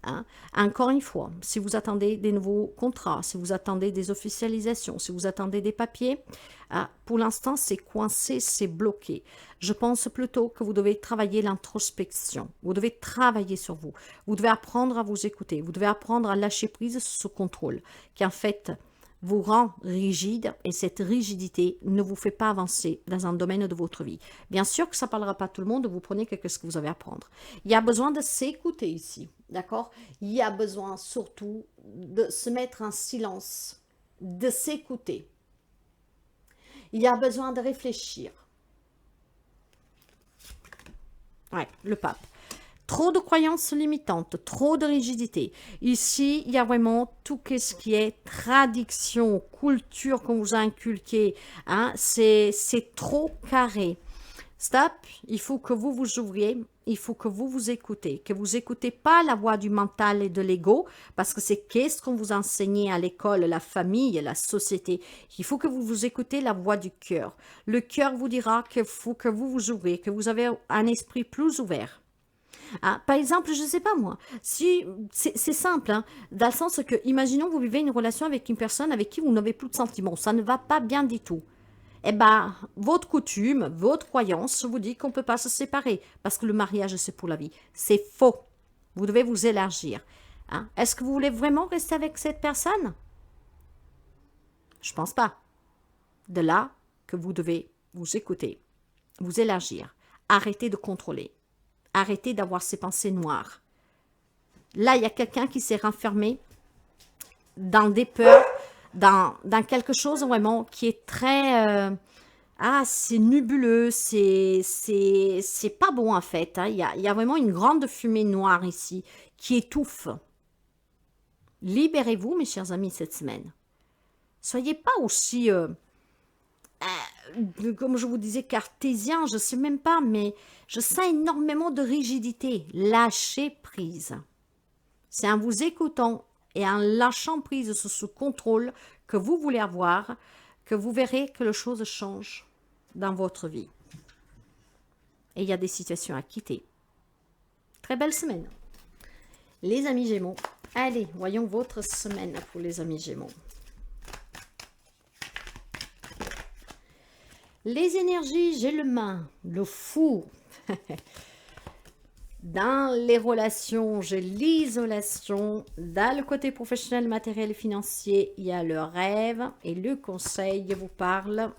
Hein? Encore une fois, si vous attendez des nouveaux contrats, si vous attendez des officialisations, si vous attendez des papiers, pour l'instant c'est coincé, c'est bloqué. Je pense plutôt que vous devez travailler l'introspection, vous devez travailler sur vous, vous devez apprendre à vous écouter, vous devez apprendre à lâcher prise sous contrôle, qui en fait vous rend rigide et cette rigidité ne vous fait pas avancer dans un domaine de votre vie. Bien sûr que ça ne parlera pas à tout le monde, vous prenez ce que vous avez à apprendre. Il y a besoin de s'écouter ici, d'accord? Il y a besoin surtout de se mettre en silence, de s'écouter. Il y a besoin de réfléchir. Ouais, le pape. Trop de croyances limitantes, trop de rigidité. Ici, il y a vraiment tout ce qui est tradition, culture qu'on vous a inculqué. Hein? C'est trop carré. Stop, il faut que vous vous ouvriez, il faut que vous vous écoutez, que vous n'écoutez pas la voix du mental et de l'ego, parce que c'est qu'est-ce qu'on vous enseigne à l'école, la famille, la société. Il faut que vous vous écoutez la voix du cœur. Le cœur vous dira qu'il faut que vous vous ouvrez, que vous avez un esprit plus ouvert. Hein, par exemple, je ne sais pas moi, si c'est simple, hein, dans le sens que, imaginons vous vivez une relation avec une personne avec qui vous n'avez plus de sentiments, ça ne va pas bien du tout. Eh bien, votre coutume, votre croyance vous dit qu'on ne peut pas se séparer parce que le mariage, c'est pour la vie. C'est faux. Vous devez vous élargir. Hein? Est-ce que vous voulez vraiment rester avec cette personne? Je ne pense pas. De là que vous devez vous écouter, vous élargir, arrêter de contrôler, arrêter d'avoir ces pensées noires. Là, il y a quelqu'un qui s'est renfermé dans des peurs, dans quelque chose vraiment qui est très... c'est nébuleux, c'est pas bon en fait. Hein. Il y a vraiment une grande fumée noire ici qui étouffe. Libérez-vous, mes chers amis, cette semaine. Soyez pas aussi, comme je vous disais, cartésien, je ne sais même pas, mais je sens énormément de rigidité. Lâchez prise. C'est en vous écoutant et en lâchant prise sur ce contrôle que vous voulez avoir, que vous verrez que les choses changent dans votre vie. Et il y a des situations à quitter. Très belle semaine. Les amis Gémeaux, allez, voyons votre semaine pour les amis Gémeaux. Les énergies, j'ai le main, le fou. Dans les relations, j'ai l'isolation. Dans le côté professionnel, matériel et financier, il y a le rêve. Et le conseil vous parle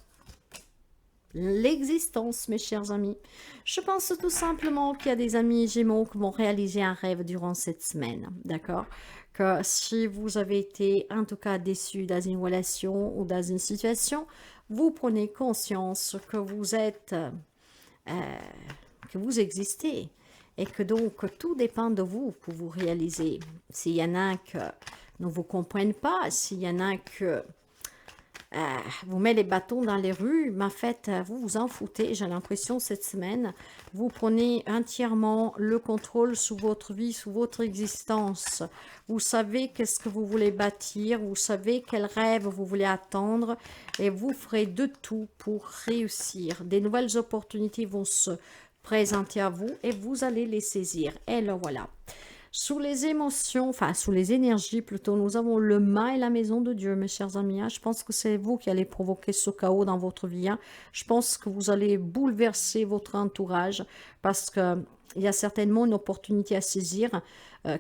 l'existence, mes chers amis. Je pense tout simplement qu'il y a des amis Gémeaux qui vont réaliser un rêve durant cette semaine. D'accord? Que si vous avez été en tout cas déçu dans une relation ou dans une situation, vous prenez conscience que vous êtes... que vous existez et que donc tout dépend de vous pour vous réaliser. S'il y en a qui ne vous comprennent pas, s'il y en a que vous mettez les bâtons dans les rues, mais en fait, vous vous en foutez. J'ai l'impression cette semaine, vous prenez entièrement le contrôle sous votre vie, sous votre existence. Vous savez qu'est-ce que vous voulez bâtir, vous savez quel rêve vous voulez attendre et vous ferez de tout pour réussir. Des nouvelles opportunités vont se présenter à vous et vous allez les saisir. Et le voilà. Sous les émotions, enfin sous les énergies plutôt, nous avons le mât et la maison de Dieu, mes chers amis. Je pense que c'est vous qui allez provoquer ce chaos dans votre vie. Je pense que vous allez bouleverser votre entourage parce que il y a certainement une opportunité à saisir,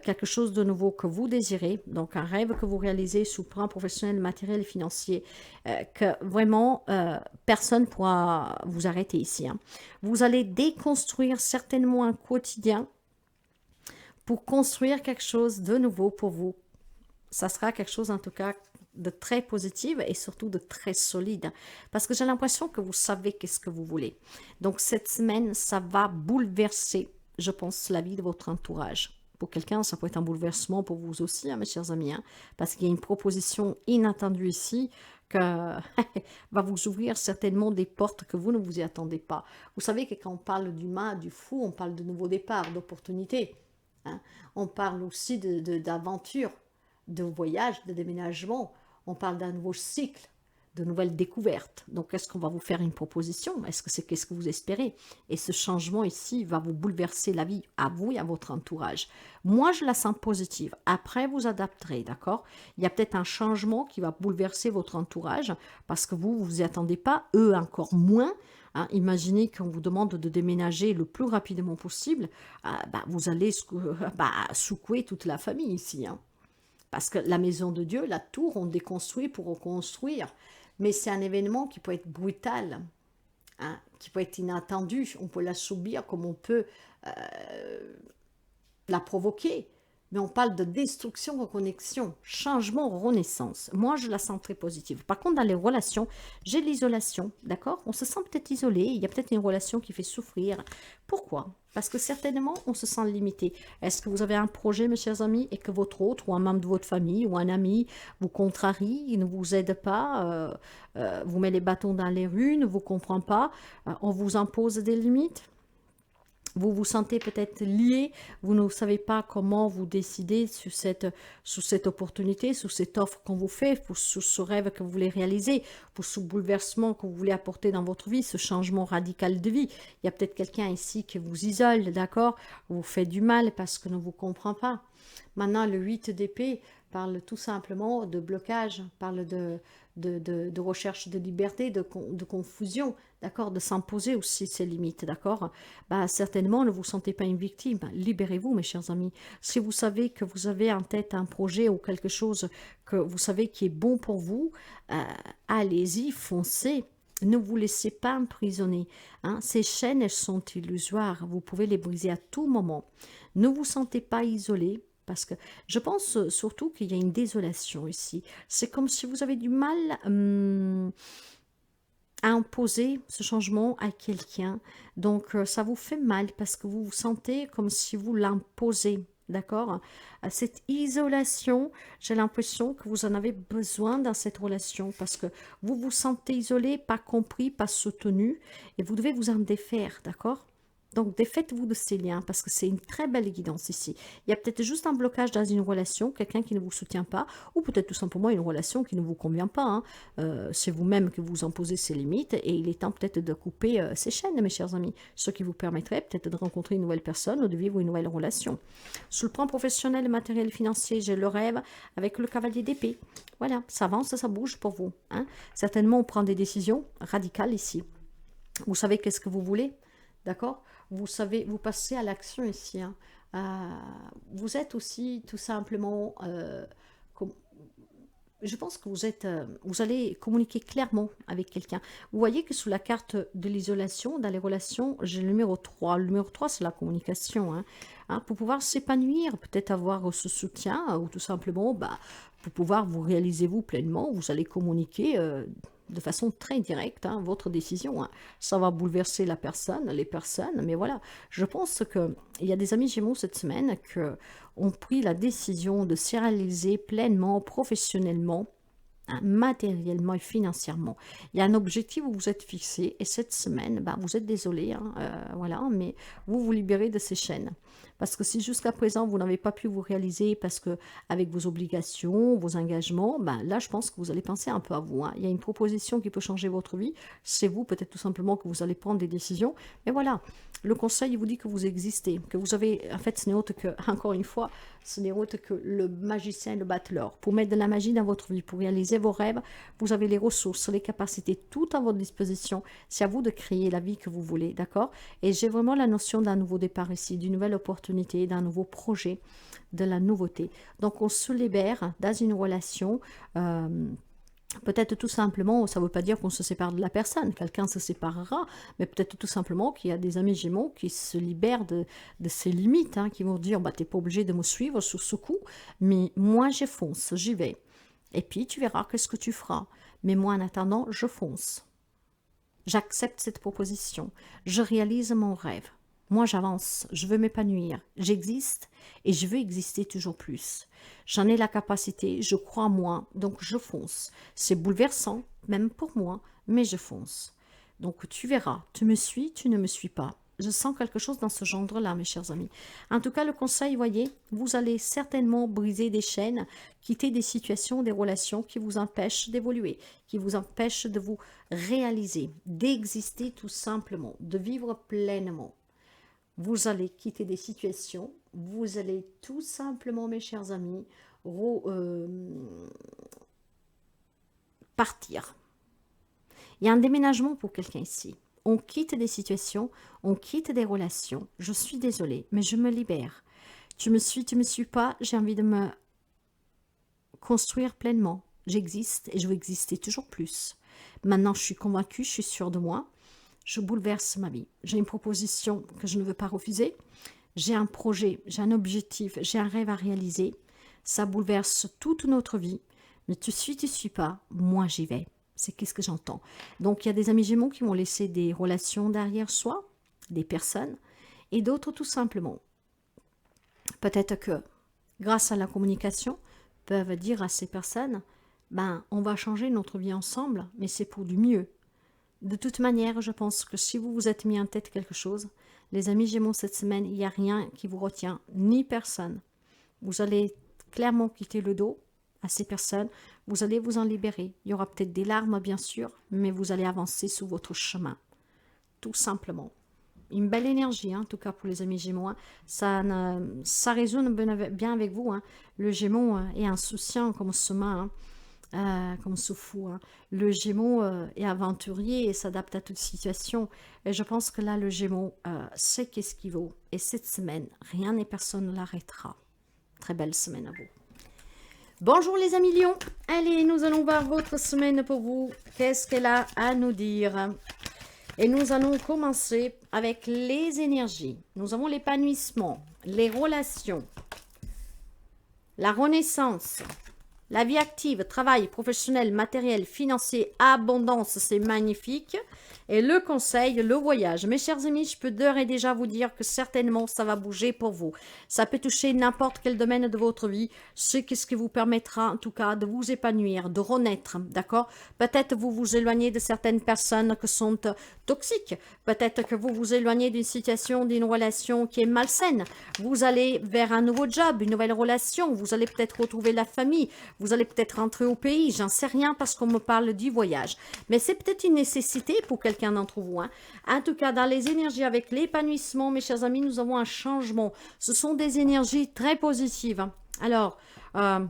quelque chose de nouveau que vous désirez, donc un rêve que vous réalisez sous le plan professionnel, matériel et financier, que vraiment personne ne pourra vous arrêter ici. Vous allez déconstruire certainement un quotidien pour construire quelque chose de nouveau pour vous. Ça sera quelque chose en tout cas de très positif et surtout de très solide. Parce que j'ai l'impression que vous savez qu'est-ce que vous voulez. Donc cette semaine, ça va bouleverser, je pense, la vie de votre entourage. Pour quelqu'un, ça peut être un bouleversement pour vous aussi, mes chers amis. Parce qu'il y a une proposition inattendue ici que va vous ouvrir certainement des portes que vous ne vous y attendez pas. Vous savez que quand on parle du mât, du fou, on parle de nouveaux départs, d'opportunités. On parle aussi d'aventure, de voyage, de déménagement. On parle d'un nouveau cycle, de nouvelles découvertes. Donc, est-ce qu'on va vous faire une proposition? Est-ce que c'est qu'est-ce que vous espérez? Et ce changement ici va vous bouleverser la vie, à vous et à votre entourage. Moi, je la sens positive. Après, vous adapterez, d'accord? Il y a peut-être un changement qui va bouleverser votre entourage parce que vous vous y attendez pas, eux encore moins. Imaginez qu'on vous demande de déménager le plus rapidement possible, vous allez secouer toute la famille ici. Parce que la maison de Dieu, la tour, on déconstruit pour reconstruire. Mais c'est un événement qui peut être brutal, qui peut être inattendu. On peut la subir comme on peut la provoquer. Mais on parle de destruction, reconnexion, changement, renaissance. Moi, je la sens très positive. Par contre, dans les relations, j'ai l'isolation, d'accord? On se sent peut-être isolé, il y a peut-être une relation qui fait souffrir. Pourquoi? Parce que certainement, on se sent limité. Est-ce que vous avez un projet, mes chers amis, et que votre autre, ou un membre de votre famille, ou un ami, vous contrarie, il ne vous aide pas, vous met les bâtons dans les roues, ne vous comprend pas, on vous impose des limites? Vous vous sentez peut-être lié, vous ne savez pas comment vous décider sur cette opportunité, sur cette offre qu'on vous fait, sur ce rêve que vous voulez réaliser, pour ce bouleversement que vous voulez apporter dans votre vie, ce changement radical de vie. Il y a peut-être quelqu'un ici qui vous isole, d'accord? Vous fait du mal parce que ne vous comprend pas. Maintenant, le 8 d'épée parle tout simplement de blocage, parle de recherche de liberté, de confusion, d'accord, de s'imposer aussi ses limites, d'accord. Certainement, ne vous sentez pas une victime, libérez-vous, mes chers amis. Si vous savez que vous avez en tête un projet ou quelque chose que vous savez qui est bon pour vous, allez-y, foncez. Ne vous laissez pas emprisonner. Ces chaînes, elles sont illusoires. Vous pouvez les briser à tout moment. Ne vous sentez pas isolé. Parce que je pense surtout qu'il y a une désolation ici. C'est comme si vous avez du mal à imposer ce changement à quelqu'un. Donc, ça vous fait mal parce que vous vous sentez comme si vous l'imposez. D'accord? Cette isolation, j'ai l'impression que vous en avez besoin dans cette relation parce que vous vous sentez isolé, pas compris, pas soutenu et vous devez vous en défaire. D'accord? Donc, défaites-vous de ces liens parce que c'est une très belle guidance ici. Il y a peut-être juste un blocage dans une relation, quelqu'un qui ne vous soutient pas, ou peut-être tout simplement une relation qui ne vous convient pas. C'est vous-même que vous imposez ces limites et il est temps peut-être de couper ces chaînes, mes chers amis. Ce qui vous permettrait peut-être de rencontrer une nouvelle personne ou de vivre une nouvelle relation. Sur le plan professionnel, matériel, financier, j'ai le rêve avec le cavalier d'épée. Voilà, ça avance, ça bouge pour vous. Certainement, on prend des décisions radicales ici. Vous savez qu'est-ce que vous voulez, d'accord? Vous savez, vous passez à l'action ici. Vous êtes aussi tout simplement, je pense que vous allez communiquer clairement avec quelqu'un. Vous voyez que sous la carte de l'isolation, dans les relations, j'ai le numéro 3. Le numéro 3, c'est la communication. Pour pouvoir s'épanouir, peut-être avoir ce soutien, ou tout simplement, pour pouvoir vous réaliser vous pleinement, vous allez communiquer de façon très directe, hein, votre décision. Hein. Ça va bouleverser la personne, les personnes, mais voilà. Je pense qu'il y a des amis Gémeaux cette semaine qui ont pris la décision de se réaliser pleinement, professionnellement, hein, matériellement et financièrement. Il y a un objectif où vous êtes fixé et cette semaine, ben, vous êtes désolé, hein, voilà, mais vous vous libérez de ces chaînes. Parce que si jusqu'à présent vous n'avez pas pu vous réaliser parce que avec vos obligations, vos engagements, ben là je pense que vous allez penser un peu à vous. Hein. Il y a une proposition qui peut changer votre vie. C'est vous peut-être tout simplement que vous allez prendre des décisions. Mais voilà, le conseil il vous dit que vous existez, que vous avez, en fait ce n'est autre que, encore une fois, ce n'est autre que le magicien, le battleur. Pour mettre de la magie dans votre vie, pour réaliser vos rêves, vous avez les ressources, les capacités, tout à votre disposition. C'est à vous de créer la vie que vous voulez, d'accord? Et j'ai vraiment la notion d'un nouveau départ ici, d'une nouvelle opportunité, d'un nouveau projet, de la nouveauté. Donc on se libère dans une relation. Peut-être tout simplement, ça ne veut pas dire qu'on se sépare de la personne, quelqu'un se séparera, mais peut-être tout simplement qu'il y a des amis Gémeaux qui se libèrent de ces limites, hein, qui vont dire, bah, tu n'es pas obligé de me suivre sur ce coup, mais moi je fonce, j'y vais. Et puis tu verras qu'est-ce que tu feras. Mais moi en attendant, je fonce. J'accepte cette proposition, je réalise mon rêve. Moi, j'avance, je veux m'épanouir, j'existe et je veux exister toujours plus. J'en ai la capacité, je crois en moi, donc je fonce. C'est bouleversant, même pour moi, mais je fonce. Donc tu verras, tu me suis, tu ne me suis pas. Je sens quelque chose dans ce genre-là, mes chers amis. En tout cas, le conseil, voyez, vous allez certainement briser des chaînes, quitter des situations, des relations qui vous empêchent d'évoluer, qui vous empêchent de vous réaliser, d'exister tout simplement, de vivre pleinement. Vous allez quitter des situations, vous allez tout simplement, mes chers amis, partir. Il y a un déménagement pour quelqu'un ici. On quitte des situations, on quitte des relations. Je suis désolée, mais je me libère. Tu me suis pas, j'ai envie de me construire pleinement. J'existe et je veux exister toujours plus. Maintenant, je suis convaincue, je suis sûre de moi. Je bouleverse ma vie. J'ai une proposition que je ne veux pas refuser. J'ai un projet, j'ai un objectif, j'ai un rêve à réaliser. Ça bouleverse toute notre vie. Mais tu suis pas, moi j'y vais. C'est qu'est-ce que j'entends. Donc il y a des amis Gémeaux qui vont laisser des relations derrière soi, des personnes, et d'autres tout simplement. Peut-être que grâce à la communication, peuvent dire à ces personnes, ben on va changer notre vie ensemble, mais c'est pour du mieux. De toute manière, je pense que si vous vous êtes mis en tête quelque chose, les amis Gémeaux cette semaine, il n'y a rien qui vous retient, ni personne. Vous allez clairement quitter le dos à ces personnes, vous allez vous en libérer. Il y aura peut-être des larmes, bien sûr, mais vous allez avancer sur votre chemin, tout simplement. Une belle énergie, hein, en tout cas pour les amis Gémeaux. Hein. Ça résonne bien avec vous. Hein. Le Gémeaux est insouciant comme ce main. Hein. Comme ce fou. Hein. Le Gémeaux est aventurier et s'adapte à toute situation. Et je pense que là, le Gémeaux sait qu'est-ce qu'il vaut. Et cette semaine, rien et personne ne l'arrêtera. Très belle semaine à vous. Bonjour les amis Lions. Allez, nous allons voir votre semaine pour vous. Qu'est-ce qu'elle a à nous dire? Et nous allons commencer avec les énergies. Nous avons l'épanouissement, les relations, la renaissance, la vie active, travail, professionnel, matériel, financier, abondance, c'est magnifique. Et le conseil, le voyage. Mes chers amis, je peux d'ores et déjà vous dire que certainement ça va bouger pour vous. Ça peut toucher n'importe quel domaine de votre vie. C'est ce qui vous permettra en tout cas de vous épanouir, de renaître, d'accord? Peut-être vous vous éloignez de certaines personnes qui sont toxiques. Peut-être que vous vous éloignez d'une situation, d'une relation qui est malsaine. Vous allez vers un nouveau job, une nouvelle relation. Vous allez peut-être retrouver la famille. Vous allez peut-être rentrer au pays. J'en sais rien parce qu'on me parle du voyage. Mais c'est peut-être une nécessité pour quelqu'un d'entre vous. Hein. En tout cas, dans les énergies avec l'épanouissement, mes chers amis, nous avons un changement. Ce sont des énergies très positives. Hein. Alors,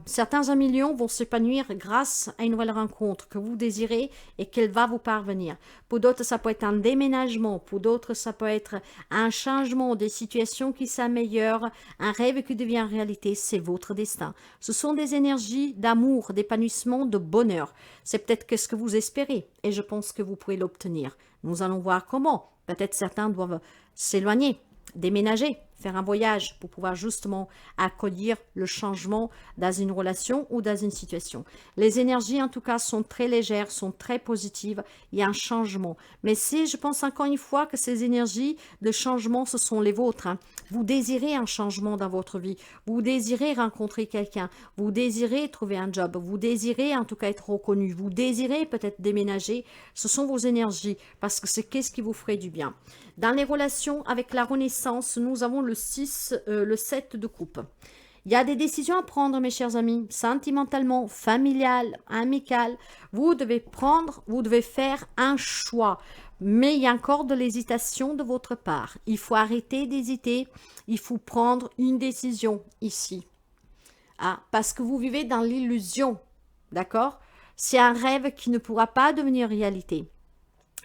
certains amis Lions vont s'épanouir grâce à une nouvelle rencontre que vous désirez et qu'elle va vous parvenir. Pour d'autres, ça peut être un déménagement. Pour d'autres, ça peut être un changement, des situations qui s'améliorent, un rêve qui devient réalité. C'est votre destin. Ce sont des énergies d'amour, d'épanouissement, de bonheur. C'est peut-être ce que vous espérez et je pense que vous pourrez l'obtenir. Nous allons voir comment. Peut-être certains doivent s'éloigner, déménager, faire un voyage pour pouvoir justement accueillir le changement dans une relation ou dans une situation. Les énergies, en tout cas, sont très légères, sont très positives. Il y a un changement. Mais je pense encore une fois que ces énergies de changement, ce sont les vôtres. Hein. Vous désirez un changement dans votre vie. Vous désirez rencontrer quelqu'un. Vous désirez trouver un job. Vous désirez en tout cas être reconnu. Vous désirez peut-être déménager. Ce sont vos énergies parce que c'est qu'est-ce qui vous ferait du bien. Dans les relations avec la Renaissance, nous avons le 7 de coupe. Il y a des décisions à prendre, mes chers amis, sentimentalement, familial, amical. Vous devez faire un choix. Mais il y a encore de l'hésitation de votre part. Il faut arrêter d'hésiter. Il faut prendre une décision ici. Ah, parce que vous vivez dans l'illusion. D'accord? C'est un rêve qui ne pourra pas devenir réalité.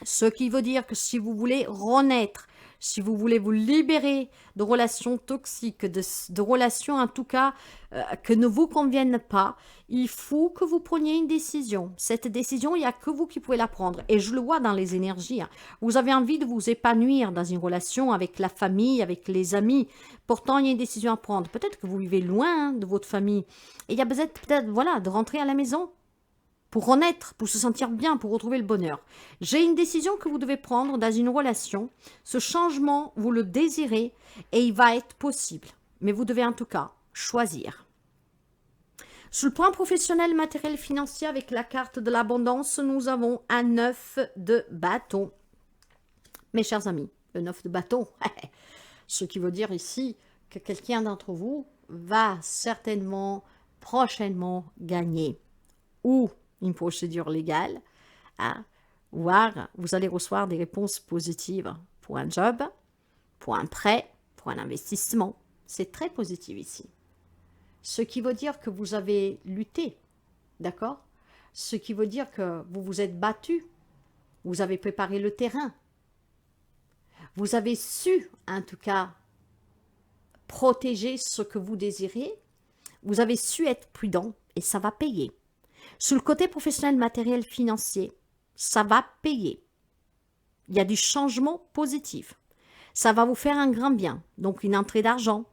Ce qui veut dire que si vous voulez renaître, si vous voulez vous libérer de relations toxiques, de relations en tout cas que ne vous conviennent pas, il faut que vous preniez une décision. Cette décision, il n'y a que vous qui pouvez la prendre. Et je le vois dans les énergies. Hein. Vous avez envie de vous épanouir dans une relation avec la famille, avec les amis. Pourtant, il y a une décision à prendre. Peut-être que vous vivez loin de votre famille. Et il y a peut-être voilà, de rentrer à la maison. Pour renaître, pour se sentir bien, pour retrouver le bonheur. J'ai une décision que vous devez prendre dans une relation. Ce changement, vous le désirez et il va être possible. Mais vous devez en tout cas choisir. Sur le plan professionnel, matériel, financier, avec la carte de l'abondance, nous avons un 9 de bâton. Mes chers amis, le 9 de bâton, ce qui veut dire ici que quelqu'un d'entre vous va certainement, prochainement gagner. Ou une procédure légale, voire vous allez recevoir des réponses positives pour un job, pour un prêt, pour un investissement. C'est très positif ici. Ce qui veut dire que vous avez lutté, d'accord? Ce qui veut dire que vous vous êtes battu, vous avez préparé le terrain. Vous avez su, en tout cas, protéger ce que vous désirez. Vous avez su être prudent et ça va payer. Sur le côté professionnel, matériel, financier, ça va payer. Il y a du changement positif. Ça va vous faire un grand bien. Donc, une entrée d'argent,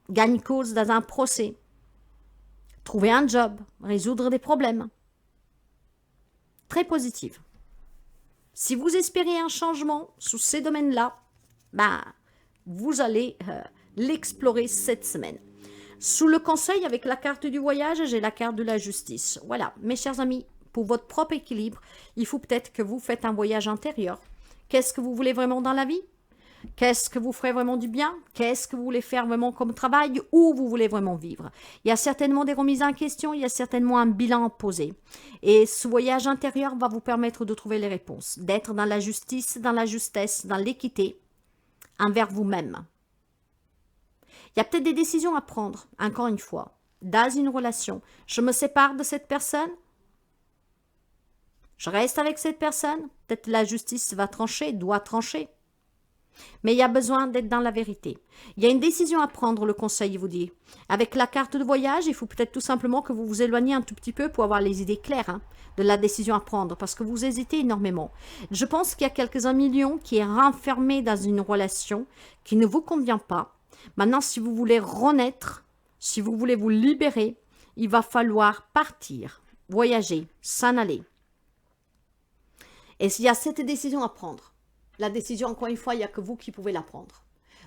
gagne cause dans un procès, trouver un job, résoudre des problèmes. Très positif. Si vous espérez un changement sous ces domaines-là, vous allez l'explorer cette semaine. Sous le conseil, avec la carte du voyage, j'ai la carte de la justice. Voilà, mes chers amis, pour votre propre équilibre, il faut peut-être que vous faites un voyage intérieur. Qu'est-ce que vous voulez vraiment dans la vie? Qu'est-ce que vous ferez vraiment du bien? Qu'est-ce que vous voulez faire vraiment comme travail? Où vous voulez vraiment vivre? Il y a certainement des remises en question, il y a certainement un bilan à poser. Et ce voyage intérieur va vous permettre de trouver les réponses, d'être dans la justice, dans la justesse, dans l'équité, envers vous-même. Il y a peut-être des décisions à prendre, encore une fois, dans une relation. Je me sépare de cette personne, je reste avec cette personne, peut-être la justice va trancher, doit trancher. Mais il y a besoin d'être dans la vérité. Il y a une décision à prendre, le conseil vous dit. Avec la carte de voyage, il faut peut-être tout simplement que vous vous éloigniez un tout petit peu pour avoir les idées claires de la décision à prendre, parce que vous hésitez énormément. Je pense qu'il y a quelques-uns millions qui est renfermé dans une relation qui ne vous convient pas. Maintenant, si vous voulez renaître, si vous voulez vous libérer, il va falloir partir, voyager, s'en aller. Et il y a cette décision à prendre. La décision, encore une fois, il n'y a que vous qui pouvez la prendre.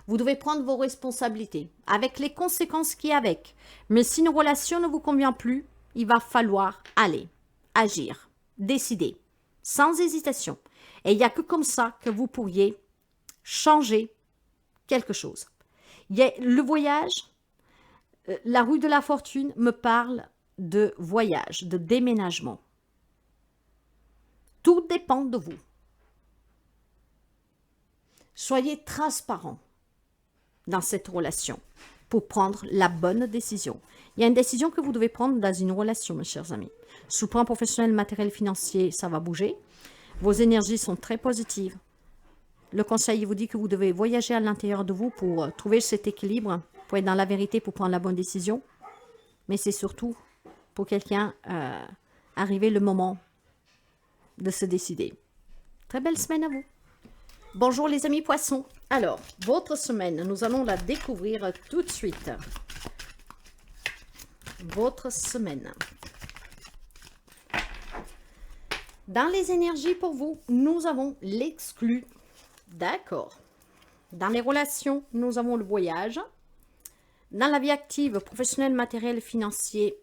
Vous devez prendre vos responsabilités, avec les conséquences qui y a avec. Mais si une relation ne vous convient plus, il va falloir aller, agir, décider, sans hésitation. Et il n'y a que comme ça que vous pourriez changer quelque chose. Le voyage, la rue de la fortune me parle de voyage, de déménagement. Tout dépend de vous. Soyez transparent dans cette relation pour prendre la bonne décision. Il y a une décision que vous devez prendre dans une relation, mes chers amis. Sous le plan professionnel, matériel, financier, ça va bouger. Vos énergies sont très positives. Le conseil vous dit que vous devez voyager à l'intérieur de vous pour trouver cet équilibre, pour être dans la vérité, pour prendre la bonne décision. Mais c'est surtout pour quelqu'un arriver le moment de se décider. Très belle semaine à vous. Bonjour les amis poissons, Alors, votre semaine, nous allons la découvrir tout de suite. Votre semaine. Dans les énergies pour vous, nous avons l'exclu. D'accord. Dans les relations, nous avons le voyage. Dans la vie active, professionnelle, matérielle, financier,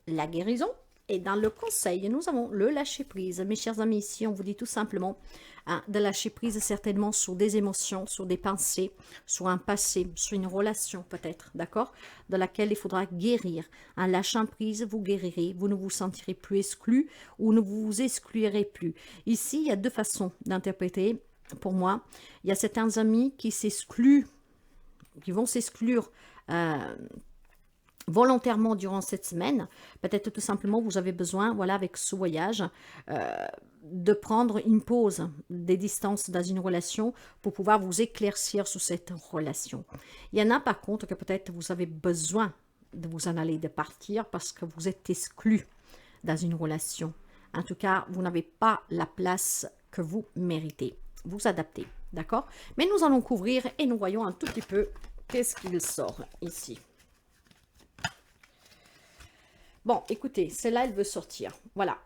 la guérison. Et dans le conseil, nous avons le lâcher-prise. Mes chers amis, ici, on vous dit tout simplement de lâcher prise certainement sur des émotions, sur des pensées, sur un passé, sur une relation peut-être, d'accord, de laquelle il faudra guérir. En lâchant prise, vous guérirez, vous ne vous sentirez plus exclu ou ne vous excluirez plus. Ici, il y a deux façons d'interpréter. Pour moi, il y a certains amis qui s'excluent, qui vont s'exclure volontairement durant cette semaine. Peut-être tout simplement vous avez besoin, voilà, avec ce voyage, de prendre une pause, des distances dans une relation pour pouvoir vous éclaircir sur cette relation. Il y en a par contre que peut-être vous avez besoin de vous en aller, de partir parce que vous êtes exclu dans une relation. En tout cas, vous n'avez pas la place que vous méritez. Vous adaptez, d'accord? Mais nous allons couvrir et nous voyons un tout petit peu qu'est-ce qu'il sort ici. Bon, écoutez, celle-là, elle veut sortir. Voilà.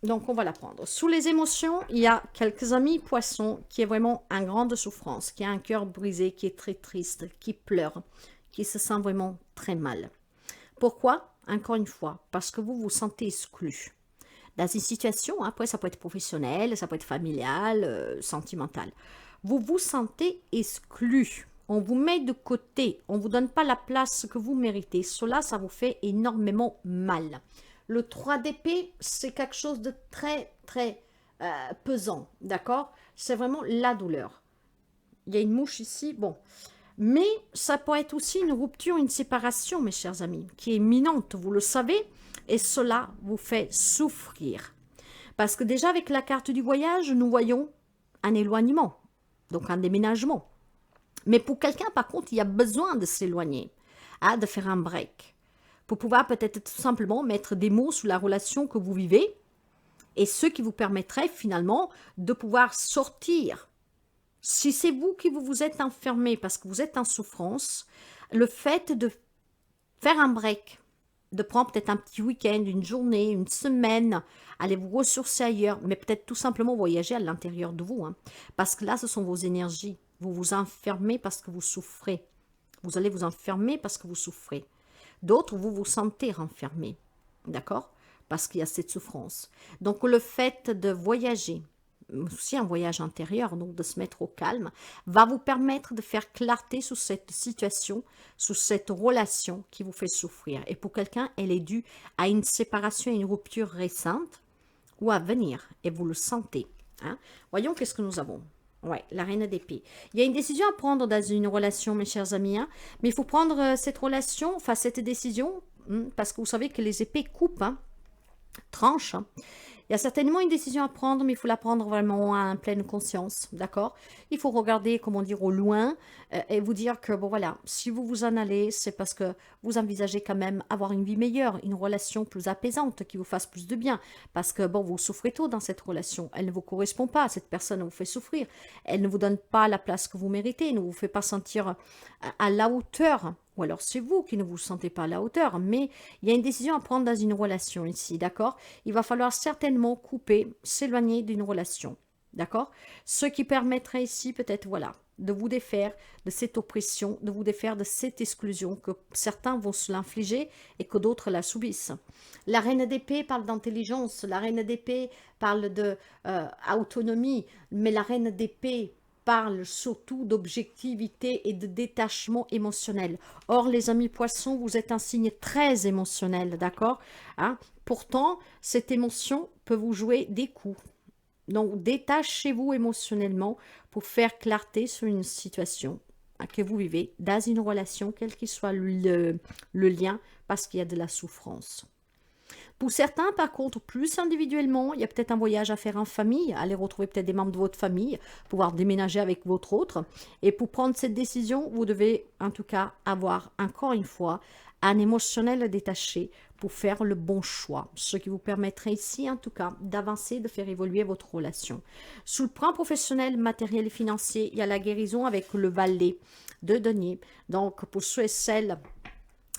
Donc, on va la prendre. Sous les émotions, il y a quelques amis poissons qui est vraiment en grande souffrance, qui a un cœur brisé, qui est très triste, qui pleure, qui se sent vraiment très mal. Pourquoi? Encore une fois, parce que vous vous sentez exclu. Dans une situation, après, ça peut être professionnel, ça peut être familial, sentimental. Vous vous sentez exclu. On vous met de côté, on ne vous donne pas la place que vous méritez. Cela, ça vous fait énormément mal. Le 3 d'épée, c'est quelque chose de très, très pesant, d'accord? C'est vraiment la douleur. Il y a une mouche ici, bon. Mais ça peut être aussi une rupture, une séparation, mes chers amis, qui est imminente, vous le savez, et cela vous fait souffrir. Parce que déjà, avec la carte du voyage, nous voyons un éloignement, donc un déménagement. Mais pour quelqu'un, par contre, il y a besoin de s'éloigner, de faire un break, pour pouvoir peut-être tout simplement mettre des mots sur la relation que vous vivez et ce qui vous permettrait finalement de pouvoir sortir. Si c'est vous qui vous êtes enfermé parce que vous êtes en souffrance, le fait de faire un break, de prendre peut-être un petit week-end, une journée, une semaine, aller vous ressourcer ailleurs, mais peut-être tout simplement voyager à l'intérieur de vous, parce que là, ce sont vos énergies. Vous vous enfermez parce que vous souffrez. Vous allez vous enfermer parce que vous souffrez. D'autres, vous vous sentez renfermé, d'accord? Parce qu'il y a cette souffrance. Donc, le fait de voyager, aussi un voyage intérieur, donc de se mettre au calme, va vous permettre de faire clarté sur cette situation, sur cette relation qui vous fait souffrir. Et pour quelqu'un, elle est due à une séparation, à une rupture récente ou à venir, et vous le sentez. Voyons qu'est-ce que nous avons. Ouais, la reine d'épée. Il y a une décision à prendre dans une relation, mes chers amis, mais il faut prendre cette relation, enfin cette décision, parce que vous savez que les épées coupent, tranchent. Il y a certainement une décision à prendre, mais il faut la prendre vraiment en pleine conscience, d'accord? Il faut regarder, comment dire, au loin et vous dire que, bon voilà, si vous vous en allez, c'est parce que vous envisagez quand même avoir une vie meilleure, une relation plus apaisante, qui vous fasse plus de bien. Parce que, bon, vous souffrez tôt dans cette relation, elle ne vous correspond pas, cette personne vous fait souffrir, elle ne vous donne pas la place que vous méritez, elle ne vous fait pas sentir à la hauteur. Ou alors c'est vous qui ne vous sentez pas à la hauteur, mais il y a une décision à prendre dans une relation ici, d'accord? Il va falloir certainement couper, s'éloigner d'une relation, d'accord? Ce qui permettrait ici peut-être, voilà, de vous défaire de cette oppression, de vous défaire de cette exclusion que certains vont se l'infliger et que d'autres la subissent. La reine d'épée parle d'intelligence, la reine d'épée parle de autonomie, mais la reine d'épée parle surtout d'objectivité et de détachement émotionnel. Or, les amis poissons, vous êtes un signe très émotionnel, d'accord? Pourtant, cette émotion peut vous jouer des coups. Donc, détachez-vous émotionnellement pour faire clarté sur une situation que vous vivez dans une relation, quel qu'il soit le lien, parce qu'il y a de la souffrance. Pour certains, par contre, plus individuellement, il y a peut-être un voyage à faire en famille, aller retrouver peut-être des membres de votre famille, pouvoir déménager avec votre autre. Et pour prendre cette décision, vous devez en tout cas avoir, encore une fois, un émotionnel détaché pour faire le bon choix, ce qui vous permettrait ici, en tout cas, d'avancer, de faire évoluer votre relation. Sous le plan professionnel, matériel et financier, il y a la guérison avec le valet de denier. Donc, pour ceux et celles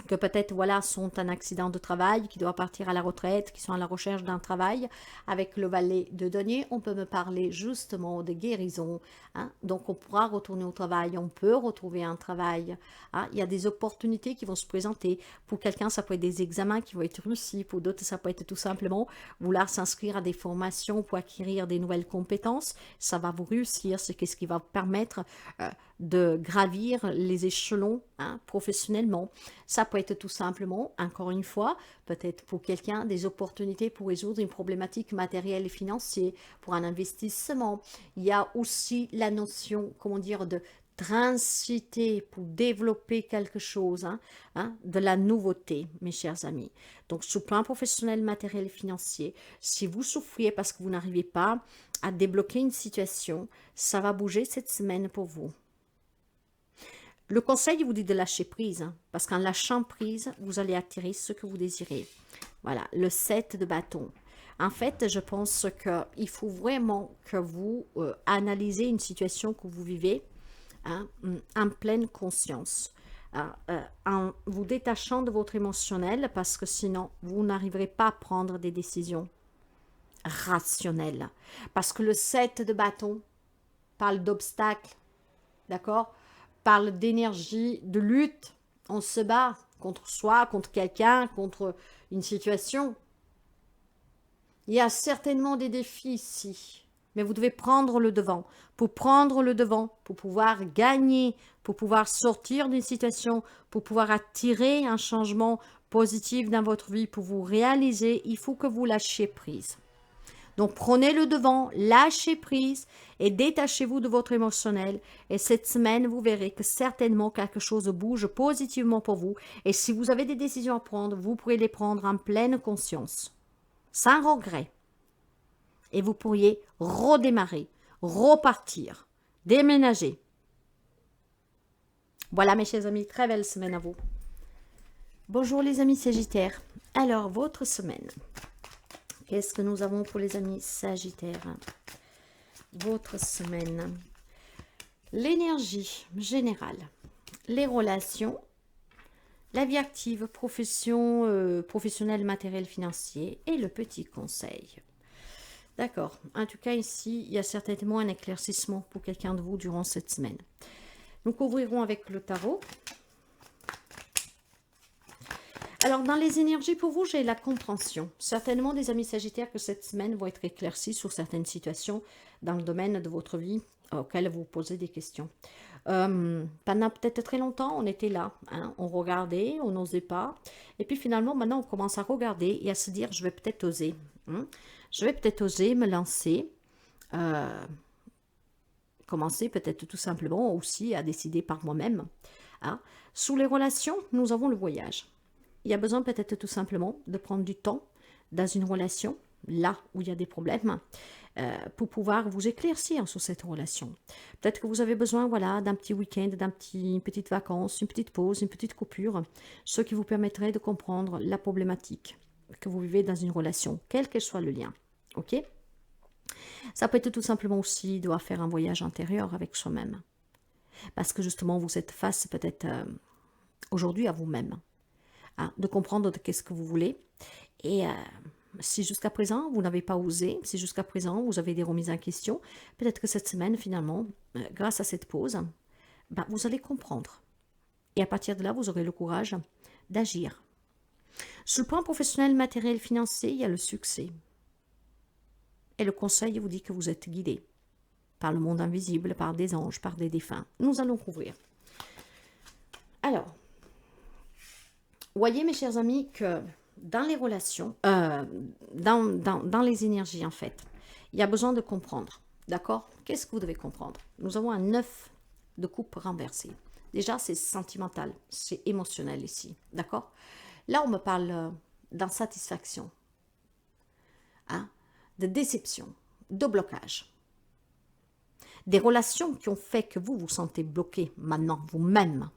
que peut-être voilà sont un accident de travail, qui doivent partir à la retraite, qui sont à la recherche d'un travail, avec le valet de denier, on peut me parler justement de guérison. Hein? Donc on pourra retourner au travail, on peut retrouver un travail. Hein? Il y a des opportunités qui vont se présenter. Pour quelqu'un, ça peut être des examens qui vont être réussis. Pour d'autres, ça peut être tout simplement vouloir s'inscrire à des formations pour acquérir des nouvelles compétences. Ça va vous réussir, c'est ce qui va vous permettre de gravir les échelons professionnellement. Ça peut être tout simplement, encore une fois, peut-être pour quelqu'un, des opportunités pour résoudre une problématique matérielle et financière, pour un investissement. Il y a aussi la notion, comment dire, de transiter pour développer quelque chose, de la nouveauté, mes chers amis. Donc, sur le plan professionnel, matériel et financier, si vous souffriez parce que vous n'arrivez pas à débloquer une situation, ça va bouger cette semaine pour vous. Le conseil vous dit de lâcher prise, parce qu'en lâchant prise, vous allez attirer ce que vous désirez. Voilà, le 7 de bâton. En fait, je pense qu'il faut vraiment que vous analysez une situation que vous vivez en pleine conscience, en vous détachant de votre émotionnel, parce que sinon, vous n'arriverez pas à prendre des décisions rationnelles. Parce que le 7 de bâton parle d'obstacles, d'accord ? Parle d'énergie, de lutte. On se bat contre soi, contre quelqu'un, contre une situation. Il y a certainement des défis ici, mais vous devez prendre le devant. Pour prendre le devant, pour pouvoir gagner, pour pouvoir sortir d'une situation, pour pouvoir attirer un changement positif dans votre vie, pour vous réaliser, il faut que vous lâchiez prise. Donc, prenez le devant, lâchez prise et détachez-vous de votre émotionnel. Et cette semaine, vous verrez que certainement quelque chose bouge positivement pour vous. Et si vous avez des décisions à prendre, vous pourrez les prendre en pleine conscience, sans regret. Et vous pourriez redémarrer, repartir, déménager. Voilà mes chers amis, très belle semaine à vous. Bonjour les amis Sagittaires. Alors, votre semaine. Qu'est-ce que nous avons pour les amis Sagittaires? Votre semaine. L'énergie générale, les relations, la vie active, profession, professionnelle, matériel, financier et le petit conseil. D'accord. En tout cas, ici, il y a certainement un éclaircissement pour quelqu'un de vous durant cette semaine. Nous couvrirons avec le tarot. Alors, dans les énergies pour vous, j'ai la compréhension. Certainement, des amis Sagittaires que cette semaine vont être éclaircis sur certaines situations dans le domaine de votre vie auxquelles vous posez des questions. Pendant peut-être très longtemps, on était là, on regardait, on n'osait pas. Et puis finalement, maintenant, on commence à regarder et à se dire, je vais peut-être oser. Je vais peut-être oser me lancer. Commencer peut-être tout simplement aussi à décider par moi-même. Sous les relations, nous avons le voyage. Il y a besoin peut-être tout simplement de prendre du temps dans une relation, là où il y a des problèmes, pour pouvoir vous éclaircir sur cette relation. Peut-être que vous avez besoin voilà, d'un petit week-end, une petite vacance, une petite pause, une petite coupure, ce qui vous permettrait de comprendre la problématique que vous vivez dans une relation, quel que soit le lien. Ok ? Ça peut être tout simplement aussi de faire un voyage intérieur avec soi-même. Parce que justement, vous êtes face peut-être aujourd'hui à vous-même. De comprendre qu'est-ce que vous voulez. Et si jusqu'à présent, vous n'avez pas osé, si jusqu'à présent, vous avez des remises en question, peut-être que cette semaine, finalement, grâce à cette pause, vous allez comprendre. Et à partir de là, vous aurez le courage d'agir. Sur le plan professionnel, matériel, financier, il y a le succès. Et le conseil vous dit que vous êtes guidé par le monde invisible, par des anges, par des défunts. Nous allons couvrir. Alors, voyez mes chers amis que dans les relations, dans les énergies en fait, il y a besoin de comprendre. D'accord? Qu'est-ce que vous devez comprendre? Nous avons un 9 de coupe renversé. Déjà, c'est sentimental, c'est émotionnel ici. D'accord? Là, on me parle d'insatisfaction. hein, de déception, de blocage. Des relations qui ont fait que vous vous sentez bloqué maintenant, vous-même,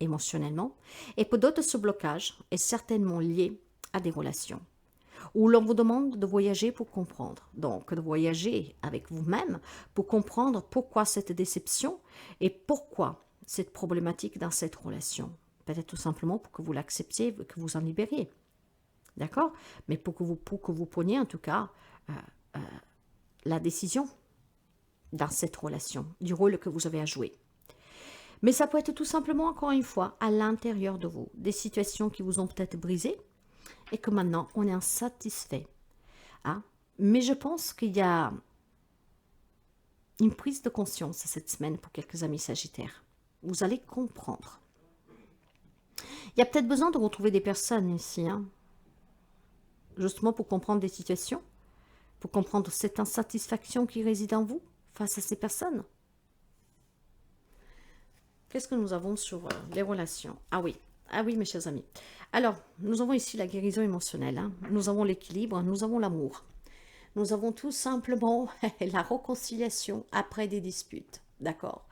émotionnellement. Et pour d'autres, ce blocage est certainement lié à des relations où l'on vous demande de voyager pour comprendre. Donc, de voyager avec vous-même pour comprendre pourquoi cette déception et pourquoi cette problématique dans cette relation. Peut-être tout simplement pour que vous l'acceptiez, que vous en libériez. D'accord? Mais pour que vous preniez en tout cas la décision dans cette relation, du rôle que vous avez à jouer. Mais ça peut être tout simplement, encore une fois, à l'intérieur de vous, des situations qui vous ont peut-être brisé et que maintenant on est insatisfait. Hein? Mais je pense qu'il y a une prise de conscience cette semaine pour quelques amis sagittaires. Vous allez comprendre. Il y a peut-être besoin de retrouver des personnes ici, hein, justement pour comprendre des situations, pour comprendre cette insatisfaction qui réside en vous face à ces personnes. Qu'est-ce que nous avons sur les relations? Ah oui, mes chers amis. Alors, nous avons ici la guérison émotionnelle, hein. Nous avons l'équilibre, nous avons l'amour. Nous avons tout simplement la réconciliation après des disputes. D'accord?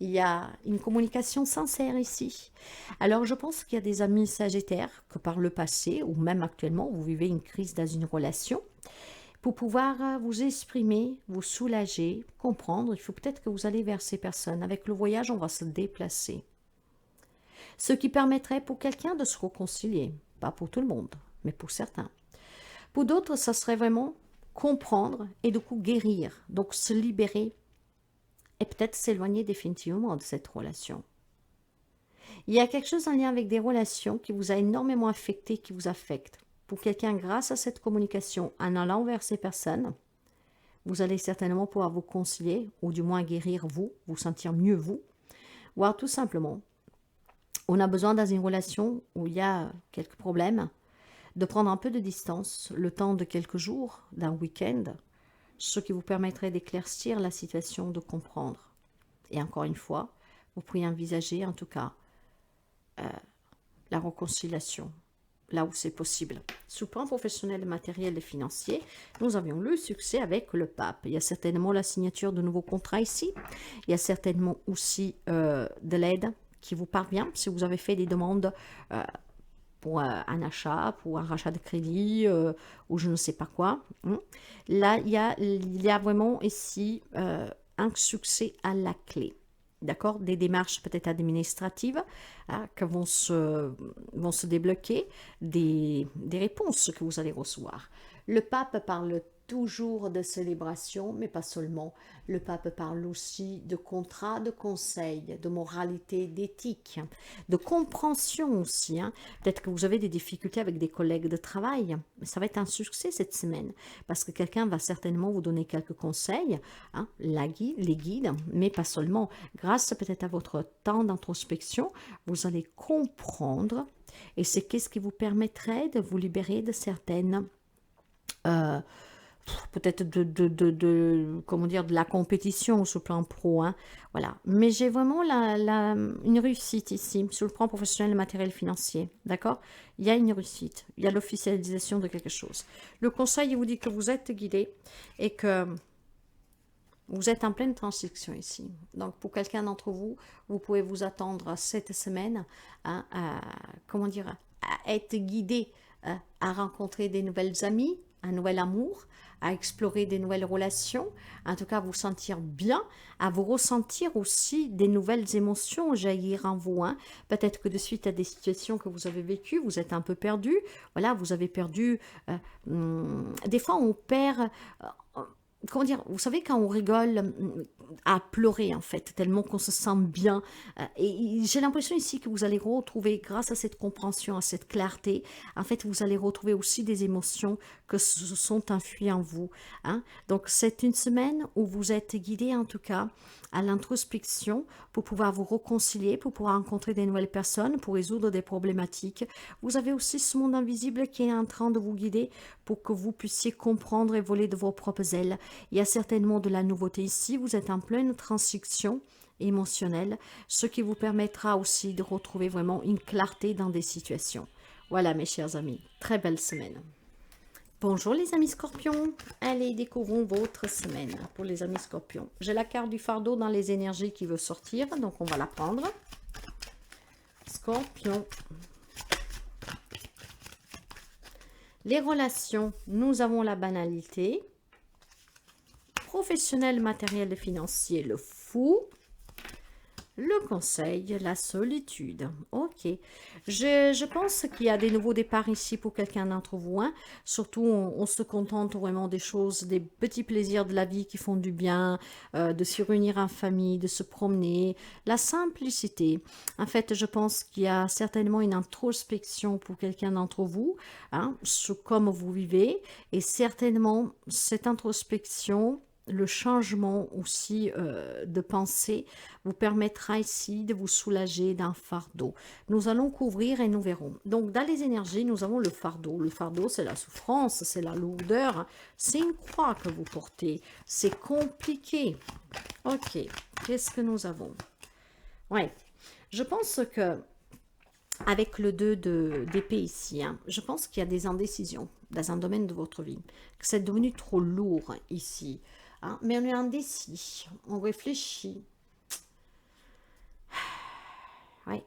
Il y a une communication sincère ici. Alors, je pense qu'il y a des amis sagittaires que par le passé, ou même actuellement, vous vivez une crise dans une relation. Pour pouvoir vous exprimer, vous soulager, comprendre, il faut peut-être que vous allez vers ces personnes. Avec le voyage, on va se déplacer. Ce qui permettrait pour quelqu'un de se réconcilier. Pas pour tout le monde, mais pour certains. Pour d'autres, ça serait vraiment comprendre et du coup guérir. Donc se libérer et peut-être s'éloigner définitivement de cette relation. Il y a quelque chose en lien avec des relations qui vous a énormément affecté, qui vous affecte. Pour quelqu'un, grâce à cette communication, en allant vers ces personnes, vous allez certainement pouvoir vous concilier, ou du moins guérir vous sentir mieux vous. Ou alors tout simplement, on a besoin dans une relation où il y a quelques problèmes, de prendre un peu de distance, le temps de quelques jours, d'un week-end, ce qui vous permettrait d'éclaircir la situation, de comprendre. Et encore une fois, vous pourriez envisager en tout cas la réconciliation, là où c'est possible. Sur le plan professionnel, matériel et financier, nous avions le succès avec le pape. Il y a certainement la signature de nouveaux contrats ici. Il y a certainement aussi de l'aide qui vous parvient. Si vous avez fait des demandes pour un achat, pour un rachat de crédit ou je ne sais pas quoi. Là, il y a vraiment ici un succès à la clé. D'accord? Des démarches peut-être administratives que vont se débloquer, des réponses que vous allez recevoir. Le pape parle toujours de célébration, mais pas seulement. Le pape parle aussi de contrat, de conseil, de moralité, d'éthique, de compréhension aussi. Peut-être que vous avez des difficultés avec des collègues de travail, mais ça va être un succès cette semaine, parce que quelqu'un va certainement vous donner quelques conseils, les guides, mais pas seulement. Grâce peut-être à votre temps d'introspection, vous allez comprendre, et c'est qu'est-ce qui vous permettrait de vous libérer de certaines peut-être comment dire, de la compétition sur le plan pro, voilà. Mais j'ai vraiment une réussite ici, sur le plan professionnel, matériel, financier, d'accord? Il y a une réussite, il y a l'officialisation de quelque chose. Le conseil, il vous dit que vous êtes guidé et que vous êtes en pleine transition ici. Donc, pour quelqu'un d'entre vous, vous pouvez vous attendre cette semaine comment dire, à être guidé, à rencontrer des nouvelles amies, un nouvel amour, à explorer des nouvelles relations, en tout cas à vous sentir bien, à vous ressentir aussi des nouvelles émotions jaillir en vous. Peut-être que de suite à des situations que vous avez vécues, vous êtes un peu perdu. Voilà, vous avez perdu. Des fois, on perd. Comment dire, vous savez quand on rigole à pleurer en fait, tellement qu'on se sent bien. Et j'ai l'impression ici que vous allez retrouver, grâce à cette compréhension, à cette clarté, en fait vous allez retrouver aussi des émotions que se sont enfuies en vous. Donc c'est une semaine où vous êtes guidé en tout cas à l'introspection pour pouvoir vous réconcilier, pour pouvoir rencontrer des nouvelles personnes, pour résoudre des problématiques. Vous avez aussi ce monde invisible qui est en train de vous guider pour que vous puissiez comprendre et voler de vos propres ailes. Il y a certainement de la nouveauté ici, vous êtes en pleine transition émotionnelle, ce qui vous permettra aussi de retrouver vraiment une clarté dans des situations. Voilà mes chers amis, très belle semaine. Bonjour les amis scorpions, allez découvrons votre semaine pour les amis scorpions. J'ai la carte du fardeau dans les énergies qui veut sortir, donc on va la prendre. Scorpion. Les relations, nous avons la banalité. Professionnel, matériel et financier, le fou. Le conseil, la solitude. Ok. Je pense qu'il y a des nouveaux départs ici pour quelqu'un d'entre vous. Hein. Surtout, on se contente vraiment des choses, des petits plaisirs de la vie qui font du bien, de se réunir en famille, de se promener. La simplicité. En fait, je pense qu'il y a certainement une introspection pour quelqu'un d'entre vous, hein, sur comment vous vivez. Et certainement, cette introspection, le changement aussi de pensée vous permettra ici de vous soulager d'un fardeau. Nous allons couvrir et nous verrons. Donc, dans les énergies, nous avons le fardeau. Le fardeau, c'est la souffrance, c'est la lourdeur. C'est une croix que vous portez. C'est compliqué. Ok, qu'est-ce que nous avons? Ouais, je pense que avec le 2 d'épée ici, hein, je pense qu'il y a des indécisions dans un domaine de votre vie. Que c'est devenu trop lourd ici. Hein, mais on est indécis, on réfléchit. Ouais.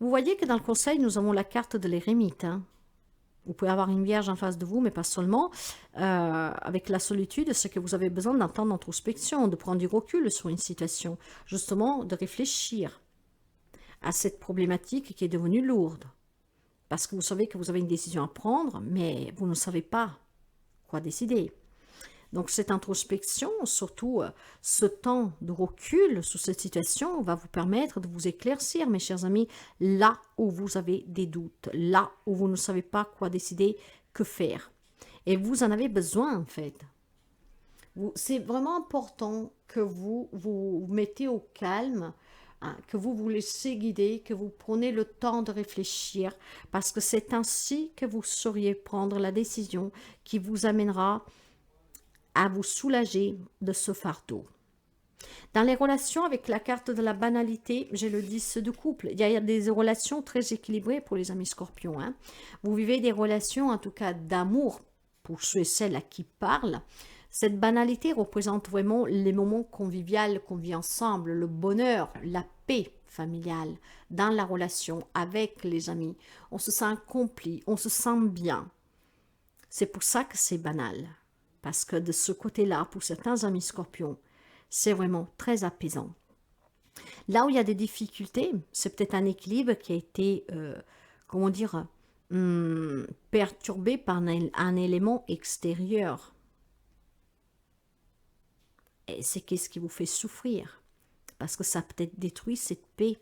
Vous voyez que dans le conseil, nous avons la carte de l'éremite. Hein. Vous pouvez avoir une vierge en face de vous, mais pas seulement. Avec la solitude, c'est que vous avez besoin d'un temps d'introspection, de prendre du recul sur une situation, justement de réfléchir à cette problématique qui est devenue lourde. Parce que vous savez que vous avez une décision à prendre, mais vous ne savez pas quoi décider. Donc, cette introspection, surtout ce temps de recul sur cette situation, va vous permettre de vous éclaircir, mes chers amis, là où vous avez des doutes, là où vous ne savez pas quoi décider, que faire. Et vous en avez besoin, en fait. C'est vraiment important que vous vous mettez au calme, hein, que vous vous laissez guider, que vous prenez le temps de réfléchir, parce que c'est ainsi que vous sauriez prendre la décision qui vous amènera à vous soulager de ce fardeau. Dans les relations avec la carte de la banalité, j'ai le 10 de couple. Il y a des relations très équilibrées pour les amis scorpions. Hein. Vous vivez des relations, en tout cas d'amour, pour ceux et celles à qui parlent. Cette banalité représente vraiment les moments conviviaux qu'on vit ensemble, le bonheur, la paix familiale dans la relation avec les amis. On se sent accompli, on se sent bien. C'est pour ça que c'est banal. Parce que de ce côté-là, pour certains amis scorpions, c'est vraiment très apaisant. Là où il y a des difficultés, c'est peut-être un équilibre qui a été, comment dire, perturbé par un élément extérieur. Et c'est qu'est-ce qui vous fait souffrir? Parce que ça peut-être détruit cette paix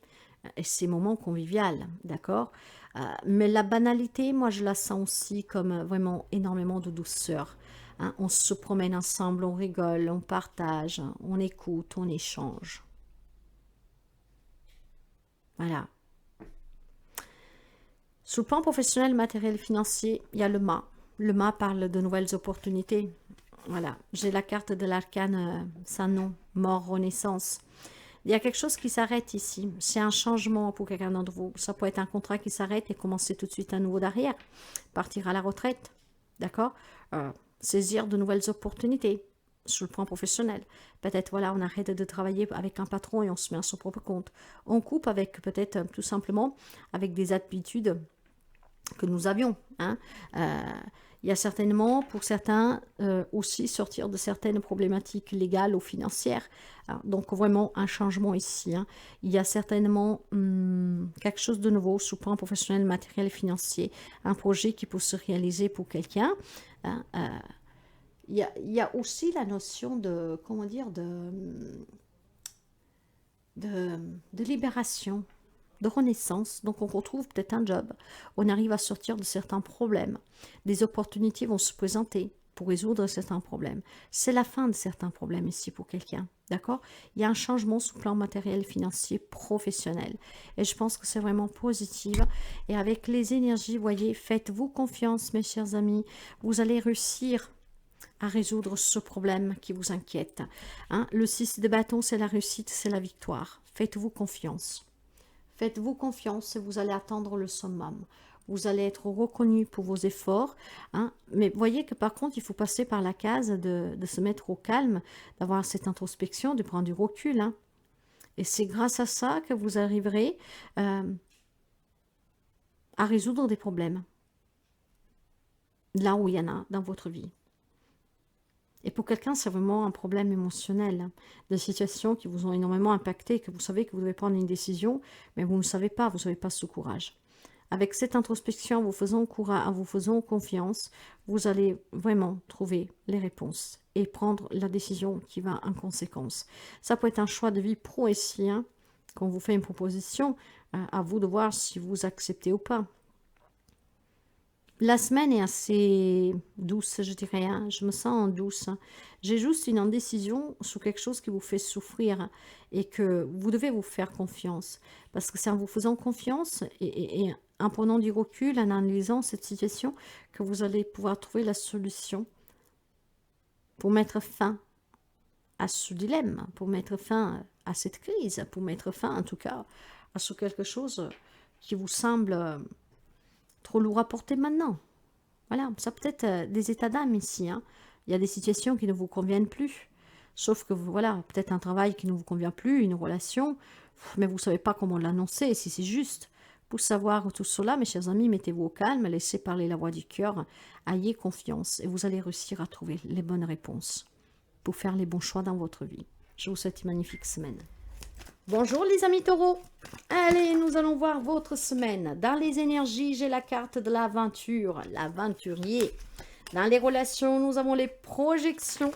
et ces moments conviviaux, d'accord? Mais la banalité, moi je la sens aussi comme vraiment énormément de douceur. Hein, on se promène ensemble, on rigole, on partage, on écoute, on échange. Voilà. Sur le plan professionnel, matériel, financier, il y a le mât. Le mât parle de nouvelles opportunités. Voilà. J'ai la carte de l'arcane sans nom, mort, renaissance. Il y a quelque chose qui s'arrête ici. C'est un changement pour quelqu'un d'entre vous. Ça peut être un contrat qui s'arrête et commencer tout de suite un nouveau derrière. Partir à la retraite. D'accord saisir de nouvelles opportunités sur le plan professionnel. Peut-être, voilà, on arrête de travailler avec un patron et on se met à son propre compte. On coupe avec, peut-être, tout simplement, avec des habitudes que nous avions. Hein. Il y a certainement, pour certains, aussi sortir de certaines problématiques légales ou financières. Alors, donc, vraiment, un changement ici. Hein. Il y a certainement quelque chose de nouveau sur le plan professionnel, matériel et financier. Un projet qui peut se réaliser pour quelqu'un. Hein, il y a aussi la notion de, comment dire, de libération, de renaissance. Donc on retrouve peut-être un job, on arrive à sortir de certains problèmes. Des opportunités vont se présenter pour résoudre certains problèmes. C'est la fin de certains problèmes ici pour quelqu'un, d'accord? Il y a un changement sous plan matériel, financier, professionnel. Et je pense que c'est vraiment positif. Et avec les énergies, voyez, faites-vous confiance, mes chers amis. Vous allez réussir à résoudre ce problème qui vous inquiète. Hein? Le 6 de bâton, c'est la réussite, c'est la victoire. Faites-vous confiance. Faites-vous confiance et vous allez atteindre le summum. vous allez être reconnu pour vos efforts, hein. Mais voyez que par contre, il faut passer par la case de se mettre au calme, d'avoir cette introspection, de prendre du recul, hein. Et c'est grâce à ça que vous arriverez à résoudre des problèmes, là où il y en a dans votre vie. Et pour quelqu'un, c'est vraiment un problème émotionnel, hein, des situations qui vous ont énormément impacté, que vous savez que vous devez prendre une décision, mais vous ne savez pas, vous n'avez pas ce courage. Avec cette introspection, en vous faisant confiance, vous allez vraiment trouver les réponses et prendre la décision qui va en conséquence. Ça peut être un choix de vie pro et si, hein, quand on vous fait une proposition, à vous de voir si vous acceptez ou pas. La semaine est assez douce, je dirais, hein. Je me sens douce. J'ai juste une indécision sur quelque chose qui vous fait souffrir et que vous devez vous faire confiance. Parce que c'est en vous faisant confiance et en prenant du recul, en analysant cette situation, que vous allez pouvoir trouver la solution pour mettre fin à ce dilemme, pour mettre fin à cette crise, pour mettre fin en tout cas à ce quelque chose qui vous semble trop lourd à porter maintenant. Voilà, ça peut être des états d'âme ici, hein. Il y a des situations qui ne vous conviennent plus. Sauf que, voilà, peut-être un travail qui ne vous convient plus, une relation, mais vous ne savez pas comment l'annoncer, si c'est juste. Pour savoir tout cela, mes chers amis, mettez-vous au calme, laissez parler la voix du cœur, ayez confiance et vous allez réussir à trouver les bonnes réponses pour faire les bons choix dans votre vie. Je vous souhaite une magnifique semaine. Bonjour les amis taureaux. Allez, nous allons voir votre semaine. Dans les énergies, j'ai la carte de l'aventure, l'aventurier. Dans les relations, nous avons les projections.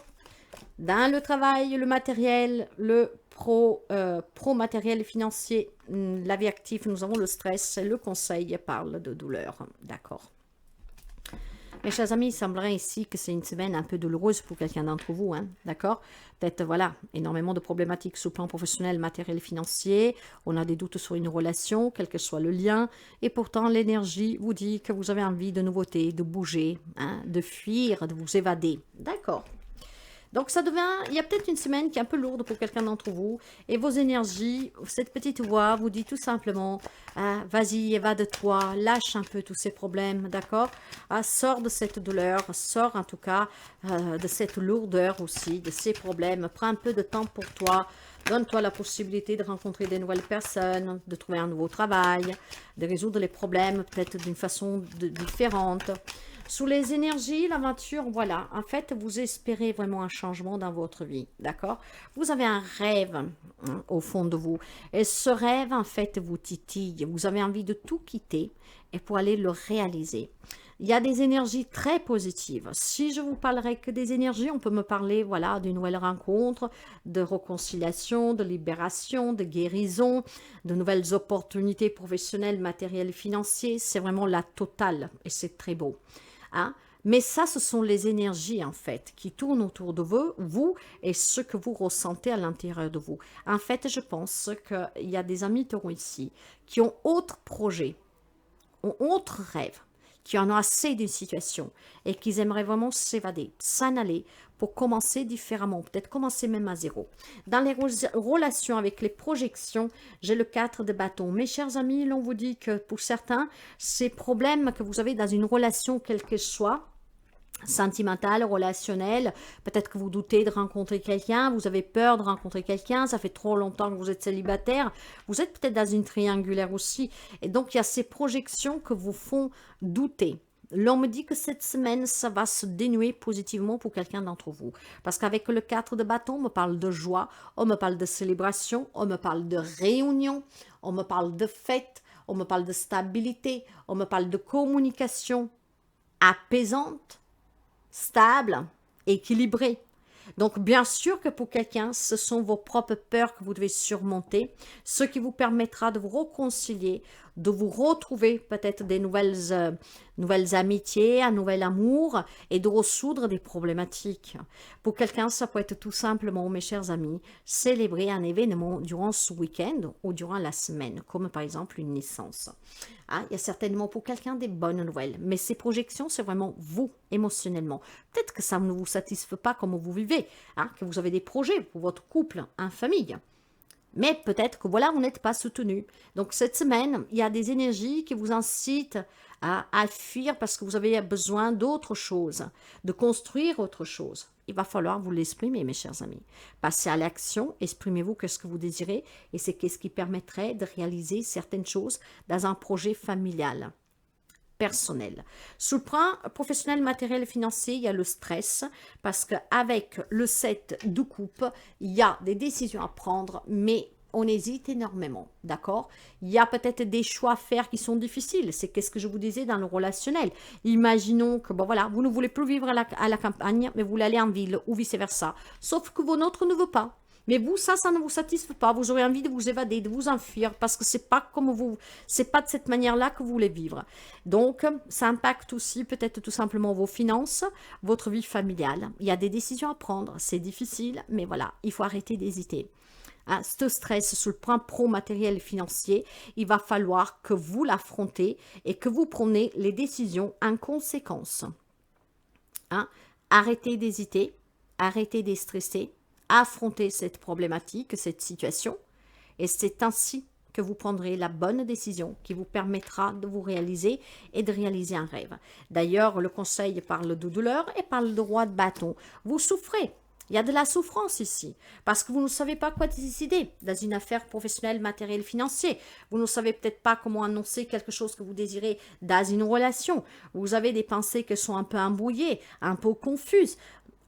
Dans le travail, le matériel, le pro-matériel financier, la vie active, nous avons le stress. Le conseil parle de douleur. D'accord. Mes chers amis, il semblerait ici que c'est une semaine un peu douloureuse pour quelqu'un d'entre vous, hein, d'accord? Peut-être, voilà, énormément de problématiques sur le plan professionnel, matériel, financier. On a des doutes sur une relation, quel que soit le lien. Et pourtant, l'énergie vous dit que vous avez envie de nouveautés, de bouger, hein, de fuir, de vous évader. D'accord. Donc, il y a peut-être une semaine qui est un peu lourde pour quelqu'un d'entre vous. Et vos énergies, cette petite voix vous dit tout simplement, vas-y, évade-toi, lâche un peu tous ces problèmes, d'accord? Sors de cette douleur, sors en tout cas de cette lourdeur aussi, de ces problèmes. Prends un peu de temps pour toi. Donne-toi la possibilité de rencontrer des nouvelles personnes, de trouver un nouveau travail, de résoudre les problèmes peut-être d'une façon différente. Sous les énergies, l'aventure, voilà, en fait, vous espérez vraiment un changement dans votre vie, d'accord? Vous avez un rêve hein, au fond de vous, et ce rêve, en fait, vous titille. Vous avez envie de tout quitter et pour aller le réaliser. Il y a des énergies très positives. Si je vous parlerai que des énergies, on peut me parler, voilà, d'une nouvelle rencontre, de réconciliation, de libération, de guérison, de nouvelles opportunités professionnelles, matérielles, financières. C'est vraiment la totale et c'est très beau. Hein? Mais ça, ce sont les énergies, en fait, qui tournent autour de vous et ce que vous ressentez à l'intérieur de vous. En fait, je pense qu'il y a des amis taureaux ici qui ont autre projet, ont autre rêve, qui en ont assez d'une situation et qui aimeraient vraiment s'évader, s'en aller pour commencer différemment, peut-être commencer même à zéro. Dans les relations avec les projections, j'ai le 4 de bâton. Mes chers amis, l'on vous dit que pour certains, ces problèmes que vous avez dans une relation, quelle qu'elle soit, sentimentale, relationnelle, peut-être que vous doutez de rencontrer quelqu'un, vous avez peur de rencontrer quelqu'un, ça fait trop longtemps que vous êtes célibataire, vous êtes peut-être dans une triangulaire aussi, et donc il y a ces projections que vous font douter. L'on me dit que cette semaine, ça va se dénouer positivement pour quelqu'un d'entre vous. Parce qu'avec le 4 de bâton, on me parle de joie, on me parle de célébration, on me parle de réunion, on me parle de fête, on me parle de stabilité, on me parle de communication apaisante, stable, équilibré. Donc, bien sûr que pour quelqu'un, ce sont vos propres peurs que vous devez surmonter, ce qui vous permettra de vous réconcilier, de vous retrouver peut-être des nouvelles amitiés, un nouvel amour et de ressoudre des problématiques. Pour quelqu'un, ça peut être tout simplement, mes chers amis, célébrer un événement durant ce week-end ou durant la semaine, comme par exemple une naissance. Il y a certainement pour quelqu'un des bonnes nouvelles, mais ces projections, c'est vraiment vous, émotionnellement. Peut-être que ça ne vous satisfait pas comme vous vivez, que vous avez des projets pour votre couple, en famille. Mais peut-être que voilà, vous n'êtes pas soutenu. Donc cette semaine, il y a des énergies qui vous incitent à fuir parce que vous avez besoin d'autre chose, de construire autre chose. Il va falloir vous l'exprimer, mes chers amis. Passez à l'action, exprimez-vous qu'est-ce que vous désirez et c'est qu'est-ce qui permettrait de réaliser certaines choses dans un projet familial, personnel. Sous le plan professionnel, matériel et financier, il y a le stress parce qu'avec le 7 de coupe, il y a des décisions à prendre, mais on hésite énormément, d'accord? Il y a peut-être des choix à faire qui sont difficiles. C'est qu'est-ce que je vous disais dans le relationnel. Imaginons que, bon voilà, vous ne voulez plus vivre à la campagne, mais vous voulez aller en ville ou vice-versa. Sauf que votre autre ne veut pas. Mais vous, ça ne vous satisfait pas. Vous aurez envie de vous évader, de vous enfuir, parce que c'est pas comme vous, c'est pas de cette manière-là que vous voulez vivre. Donc, ça impacte aussi peut-être tout simplement vos finances, votre vie familiale. Il y a des décisions à prendre, c'est difficile, mais voilà, il faut arrêter d'hésiter. Hein, ce stress sur le plan pro-matériel et financier, il va falloir que vous l'affrontez et que vous preniez les décisions en conséquence. Hein, arrêtez d'hésiter, arrêtez de stresser, affronter cette problématique, cette situation, et c'est ainsi que vous prendrez la bonne décision qui vous permettra de vous réaliser et de réaliser un rêve. D'ailleurs, le conseil parle de douleur et parle de roi de bâton. Vous souffrez. Il y a de la souffrance ici, parce que vous ne savez pas quoi décider dans une affaire professionnelle, matérielle, financière. Vous ne savez peut-être pas comment annoncer quelque chose que vous désirez dans une relation. Vous avez des pensées qui sont un peu embrouillées, un peu confuses.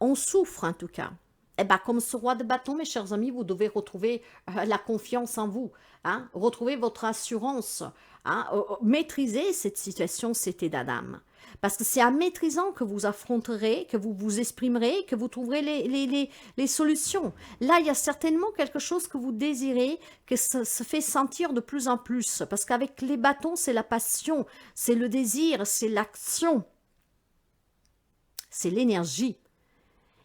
On souffre en tout cas. Eh bien, comme ce roi de bâton, mes chers amis, vous devez retrouver la confiance en vous, hein, retrouver votre assurance, hein, maîtriser cette situation, cet état d'âme. Parce que c'est en maîtrisant que vous affronterez, que vous vous exprimerez, que vous trouverez les solutions. Là, il y a certainement quelque chose que vous désirez, que ça se fait sentir de plus en plus. Parce qu'avec les bâtons, c'est la passion, c'est le désir, c'est l'action, c'est l'énergie.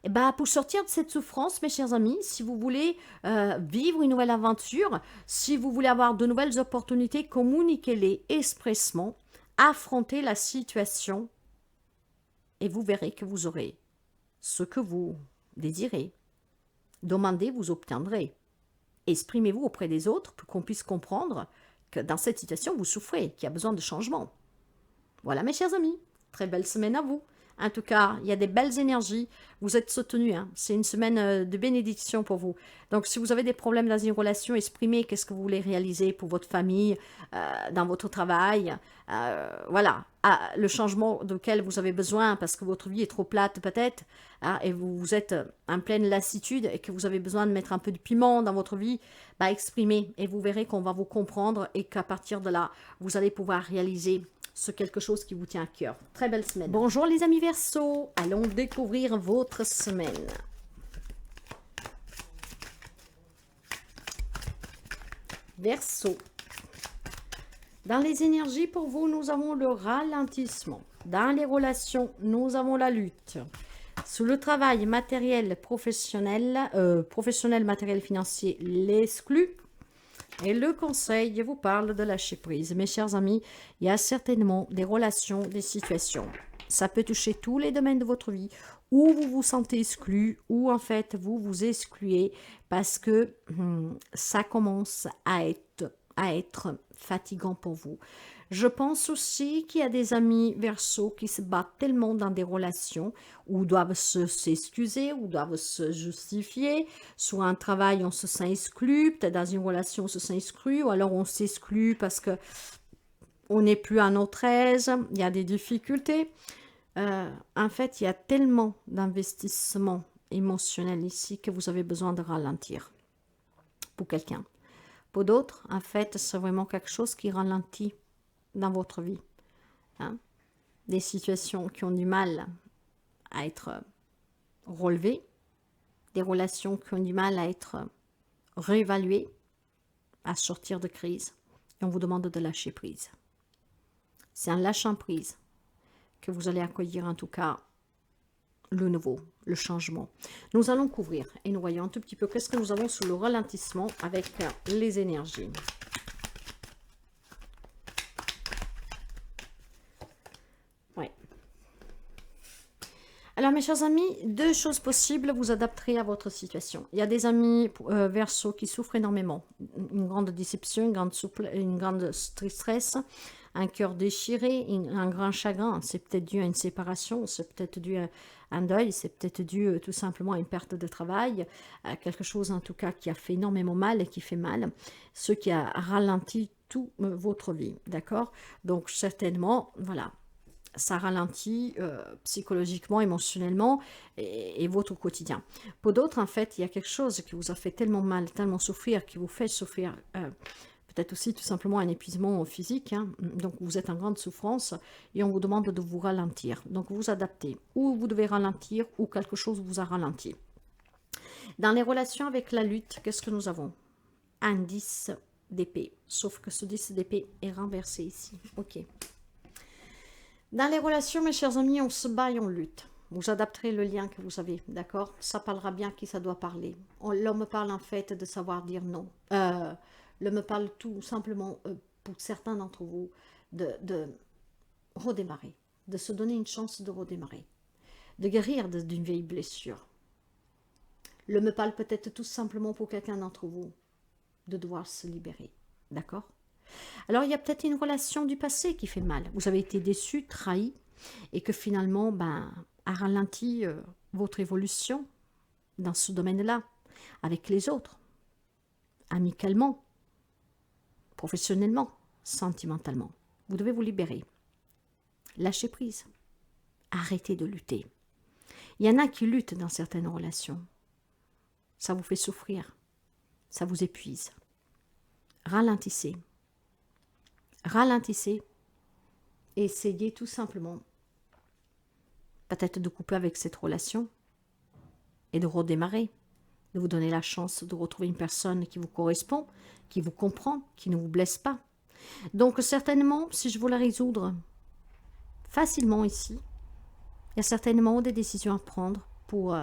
Et ben, pour sortir de cette souffrance, mes chers amis, si vous voulez vivre une nouvelle aventure, si vous voulez avoir de nouvelles opportunités, communiquez-les expressement, affrontez la situation et vous verrez que vous aurez ce que vous désirez. Demandez, vous obtiendrez. Exprimez-vous auprès des autres pour qu'on puisse comprendre que dans cette situation, vous souffrez, qu'il y a besoin de changement. Voilà, mes chers amis, très belle semaine à vous. En tout cas, il y a des belles énergies. Vous êtes soutenus. Hein. C'est une semaine de bénédiction pour vous. Donc, si vous avez des problèmes dans une relation, exprimez qu'est-ce que vous voulez réaliser pour votre famille, dans votre travail. Voilà, le changement duquel vous avez besoin parce que votre vie est trop plate peut-être hein, et vous êtes en pleine lassitude et que vous avez besoin de mettre un peu de piment dans votre vie, bah, exprimez et vous verrez qu'on va vous comprendre et qu'à partir de là, vous allez pouvoir réaliser ce quelque chose qui vous tient à cœur. Très belle semaine. Bonjour les amis Verseau, allons découvrir votre semaine. Verseau. Dans les énergies, pour vous, nous avons le ralentissement. Dans les relations, nous avons la lutte. Sous le travail matériel, professionnel, matériel, financier, l'exclut. Et le conseil vous parle de lâcher prise. Mes chers amis, il y a certainement des relations, des situations. Ça peut toucher tous les domaines de votre vie où vous vous sentez exclu, ou en fait vous vous excluez parce que ça commence à être fatigant pour vous. Je pense aussi qu'il y a des amis Verseau qui se battent tellement dans des relations où doivent s'excuser, ou doivent se justifier. Sur un travail, on se sent exclu, peut-être dans une relation, on se sent exclu, ou alors on s'exclut parce que on n'est plus à notre aise, il y a des difficultés. En fait, il y a tellement d'investissement émotionnel ici que vous avez besoin de ralentir pour quelqu'un. Pour d'autres, en fait, c'est vraiment quelque chose qui ralentit dans votre vie. Hein? Des situations qui ont du mal à être relevées, des relations qui ont du mal à être réévaluées, à sortir de crise, et on vous demande de lâcher prise. C'est en lâchant prise que vous allez accueillir en tout cas le nouveau, le changement. Nous allons couvrir et nous voyons un tout petit peu qu'est-ce que nous avons sous le ralentissement avec les énergies. Ouais. Alors mes chers amis, deux choses possibles, vous adapterez à votre situation. Il y a des amis Verseau qui souffrent énormément, une grande déception, une grande stress, un cœur déchiré, un grand chagrin. C'est peut-être dû à une séparation, c'est peut-être dû à un deuil, c'est peut-être dû tout simplement à une perte de travail, à quelque chose en tout cas qui a fait énormément mal et qui fait mal, ce qui a ralenti toute votre vie, d'accord? Donc certainement, voilà, ça ralentit psychologiquement, émotionnellement et votre quotidien. Pour d'autres, en fait, il y a quelque chose qui vous a fait tellement mal, tellement souffrir, qui vous fait souffrir, peut-être aussi tout simplement un épuisement physique, hein. Donc vous êtes en grande souffrance et on vous demande de vous ralentir. Donc vous adaptez, ou vous devez ralentir, ou quelque chose vous a ralenti. Dans les relations avec la lutte, qu'est-ce que nous avons? Un 10 d'épée, sauf que ce 10 d'épée est renversé ici. Ok. Dans les relations, mes chers amis, on se bat et on lutte. Vous adapterez le lien que vous avez, d'accord? Ça parlera bien qui ça doit parler. L'homme parle en fait de savoir dire non. L'homme parle tout simplement, pour certains d'entre vous, de redémarrer, de se donner une chance de redémarrer, de guérir d'une vieille blessure. L'homme parle peut-être tout simplement pour quelqu'un d'entre vous, de devoir se libérer, d'accord? Alors, il y a peut-être une relation du passé qui fait mal. Vous avez été déçu, trahi, et que finalement, a ralenti votre évolution dans ce domaine-là, avec les autres, amicalement, professionnellement, sentimentalement. Vous devez vous libérer. Lâchez prise. Arrêtez de lutter. Il y en a qui luttent dans certaines relations. Ça vous fait souffrir. Ça vous épuise. Ralentissez. Ralentissez et essayez tout simplement peut-être de couper avec cette relation et de redémarrer, de vous donner la chance de retrouver une personne qui vous correspond, qui vous comprend, qui ne vous blesse pas. Donc certainement, si je veux la résoudre facilement ici, il y a certainement des décisions à prendre pour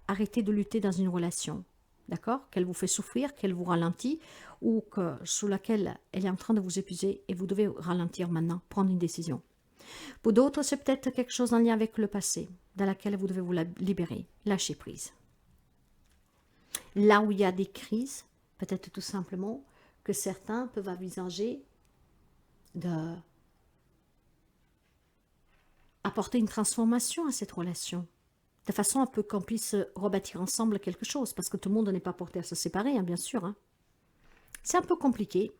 arrêter de lutter dans une relation. D'accord? Qu'elle vous fait souffrir, qu'elle vous ralentit, ou sous laquelle elle est en train de vous épuiser et vous devez ralentir maintenant, prendre une décision. Pour d'autres, c'est peut-être quelque chose en lien avec le passé, dans laquelle vous devez vous libérer, lâcher prise. Là où il y a des crises, peut-être tout simplement que certains peuvent envisager d'apporter une transformation à cette relation, de façon à peu qu'on puisse rebâtir ensemble quelque chose, parce que tout le monde n'est pas porté à se séparer, hein, bien sûr. Hein. C'est un peu compliqué,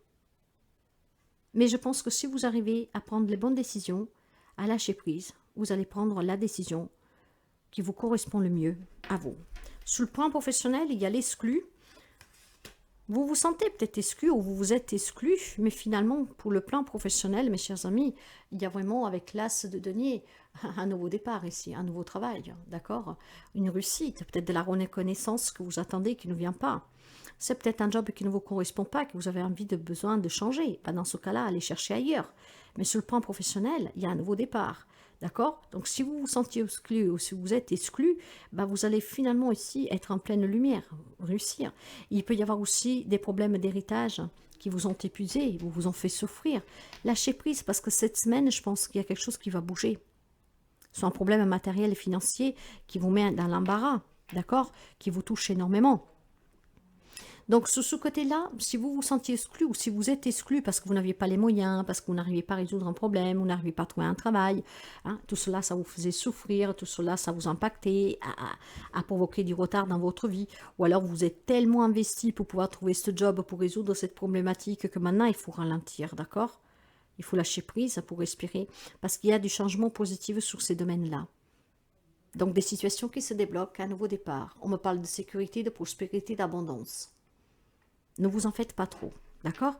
mais je pense que si vous arrivez à prendre les bonnes décisions, à lâcher prise, vous allez prendre la décision qui vous correspond le mieux à vous. Sur le plan professionnel, il y a l'exclu. Vous vous sentez peut-être exclu ou vous vous êtes exclu, mais finalement, pour le plan professionnel, mes chers amis, il y a vraiment avec l'as de denier un nouveau départ ici, un nouveau travail, d'accord? Une réussite, peut-être de la reconnaissance que vous attendez qui ne vient pas. C'est peut-être un job qui ne vous correspond pas, que vous avez envie besoin de changer. Dans ce cas-là, allez chercher ailleurs. Mais sur le plan professionnel, il y a un nouveau départ. D'accord? Donc, si vous vous sentiez exclu ou si vous êtes exclu, vous allez finalement ici être en pleine lumière, réussir. Il peut y avoir aussi des problèmes d'héritage qui vous ont épuisé, vous ont fait souffrir. Lâchez prise parce que cette semaine, je pense qu'il y a quelque chose qui va bouger. C'est un problème matériel et financier qui vous met dans l'embarras, d'accord? Qui vous touche énormément. Donc, sur ce côté-là, si vous vous sentiez exclu ou si vous êtes exclu parce que vous n'aviez pas les moyens, parce que vous n'arrivez pas à résoudre un problème, vous n'arrivez pas à trouver un travail, hein, tout cela, ça vous faisait souffrir, tout cela, ça vous impactait, a provoqué du retard dans votre vie, ou alors vous êtes tellement investi pour pouvoir trouver ce job, pour résoudre cette problématique, que maintenant, il faut ralentir, d'accord? Il faut lâcher prise pour respirer, parce qu'il y a du changement positif sur ces domaines-là. Donc, des situations qui se débloquent, un nouveau départ. On me parle de sécurité, de prospérité, d'abondance. Ne vous en faites pas trop, d'accord?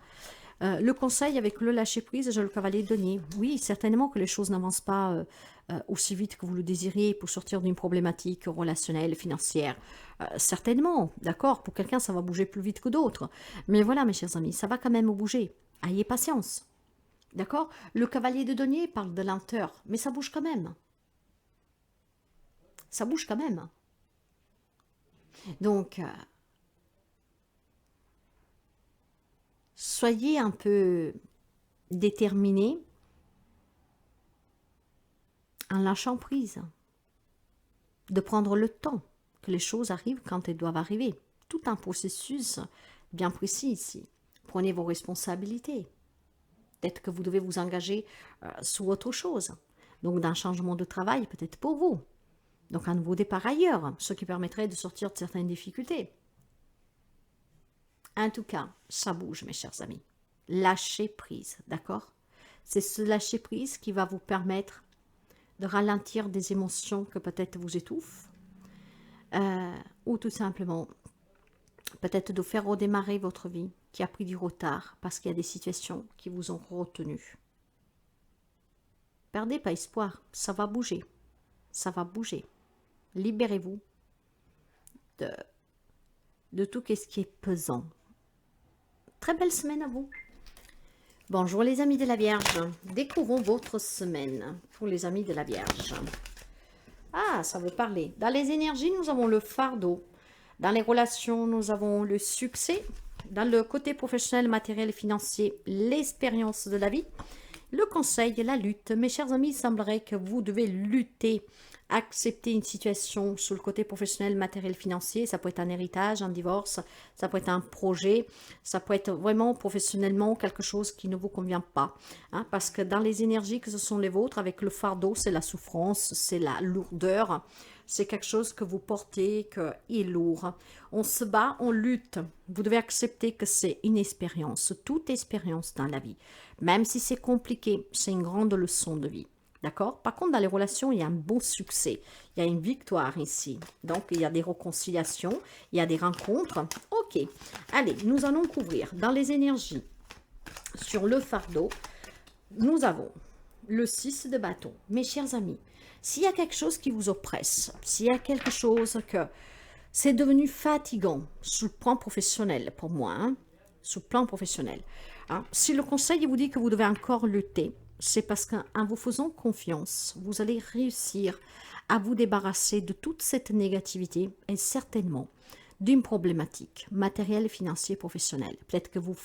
Le conseil avec le lâcher-prise, je le cavalier donné. Oui, certainement que les choses n'avancent pas aussi vite que vous le désiriez pour sortir d'une problématique relationnelle, financière. Certainement, d'accord? Pour quelqu'un, ça va bouger plus vite que d'autres. Mais voilà, mes chers amis, ça va quand même bouger. Ayez patience, d'accord? Le cavalier de denier parle de lenteur, mais ça bouge quand même. Ça bouge quand même. Donc... soyez un peu déterminé en lâchant prise, de prendre le temps que les choses arrivent quand elles doivent arriver. Tout un processus bien précis ici. Prenez vos responsabilités. Peut-être que vous devez vous engager sur autre chose. Donc, d'un changement de travail, peut-être pour vous. Donc, un nouveau départ ailleurs, ce qui permettrait de sortir de certaines difficultés. En tout cas, ça bouge, mes chers amis. Lâchez prise, d'accord? C'est ce lâcher prise qui va vous permettre de ralentir des émotions que peut-être vous étouffent, ou tout simplement, peut-être de faire redémarrer votre vie qui a pris du retard parce qu'il y a des situations qui vous ont retenu. Perdez pas espoir, ça va bouger. Ça va bouger. Libérez-vous de tout ce qui est pesant. Très belle semaine à vous. Bonjour les amis de la Vierge. Découvrons votre semaine pour les amis de la Vierge. Ah, ça veut parler. Dans les énergies, nous avons le fardeau. Dans les relations, nous avons le succès. Dans le côté professionnel, matériel et financier, l'expérience de la vie. Le conseil, la lutte. Mes chers amis, il semblerait que vous devez lutter, accepter une situation sur le côté professionnel, matériel, financier. Ça peut être un héritage, un divorce, ça peut être un projet, ça peut être vraiment professionnellement quelque chose qui ne vous convient pas. Hein, parce que dans les énergies que ce sont les vôtres, avec le fardeau, c'est la souffrance, c'est la lourdeur. C'est quelque chose que vous portez, qui est lourd. On se bat, on lutte. Vous devez accepter que c'est une expérience, toute expérience dans la vie. Même si c'est compliqué, c'est une grande leçon de vie. D'accord? Par contre, dans les relations, il y a un beau succès. Il y a une victoire ici. Donc, il y a des réconciliations, il y a des rencontres. Ok. Allez, nous allons couvrir dans les énergies. Sur le fardeau, nous avons le 6 de bâton. Mes chers amis, s'il y a quelque chose qui vous oppresse, s'il y a quelque chose que c'est devenu fatigant sur le plan professionnel pour moi, hein, sur le plan professionnel, hein, si le conseil vous dit que vous devez encore lutter, c'est parce qu'en vous faisant confiance, vous allez réussir à vous débarrasser de toute cette négativité et certainement d'une problématique matérielle, financière, professionnelle. Peut-être que vous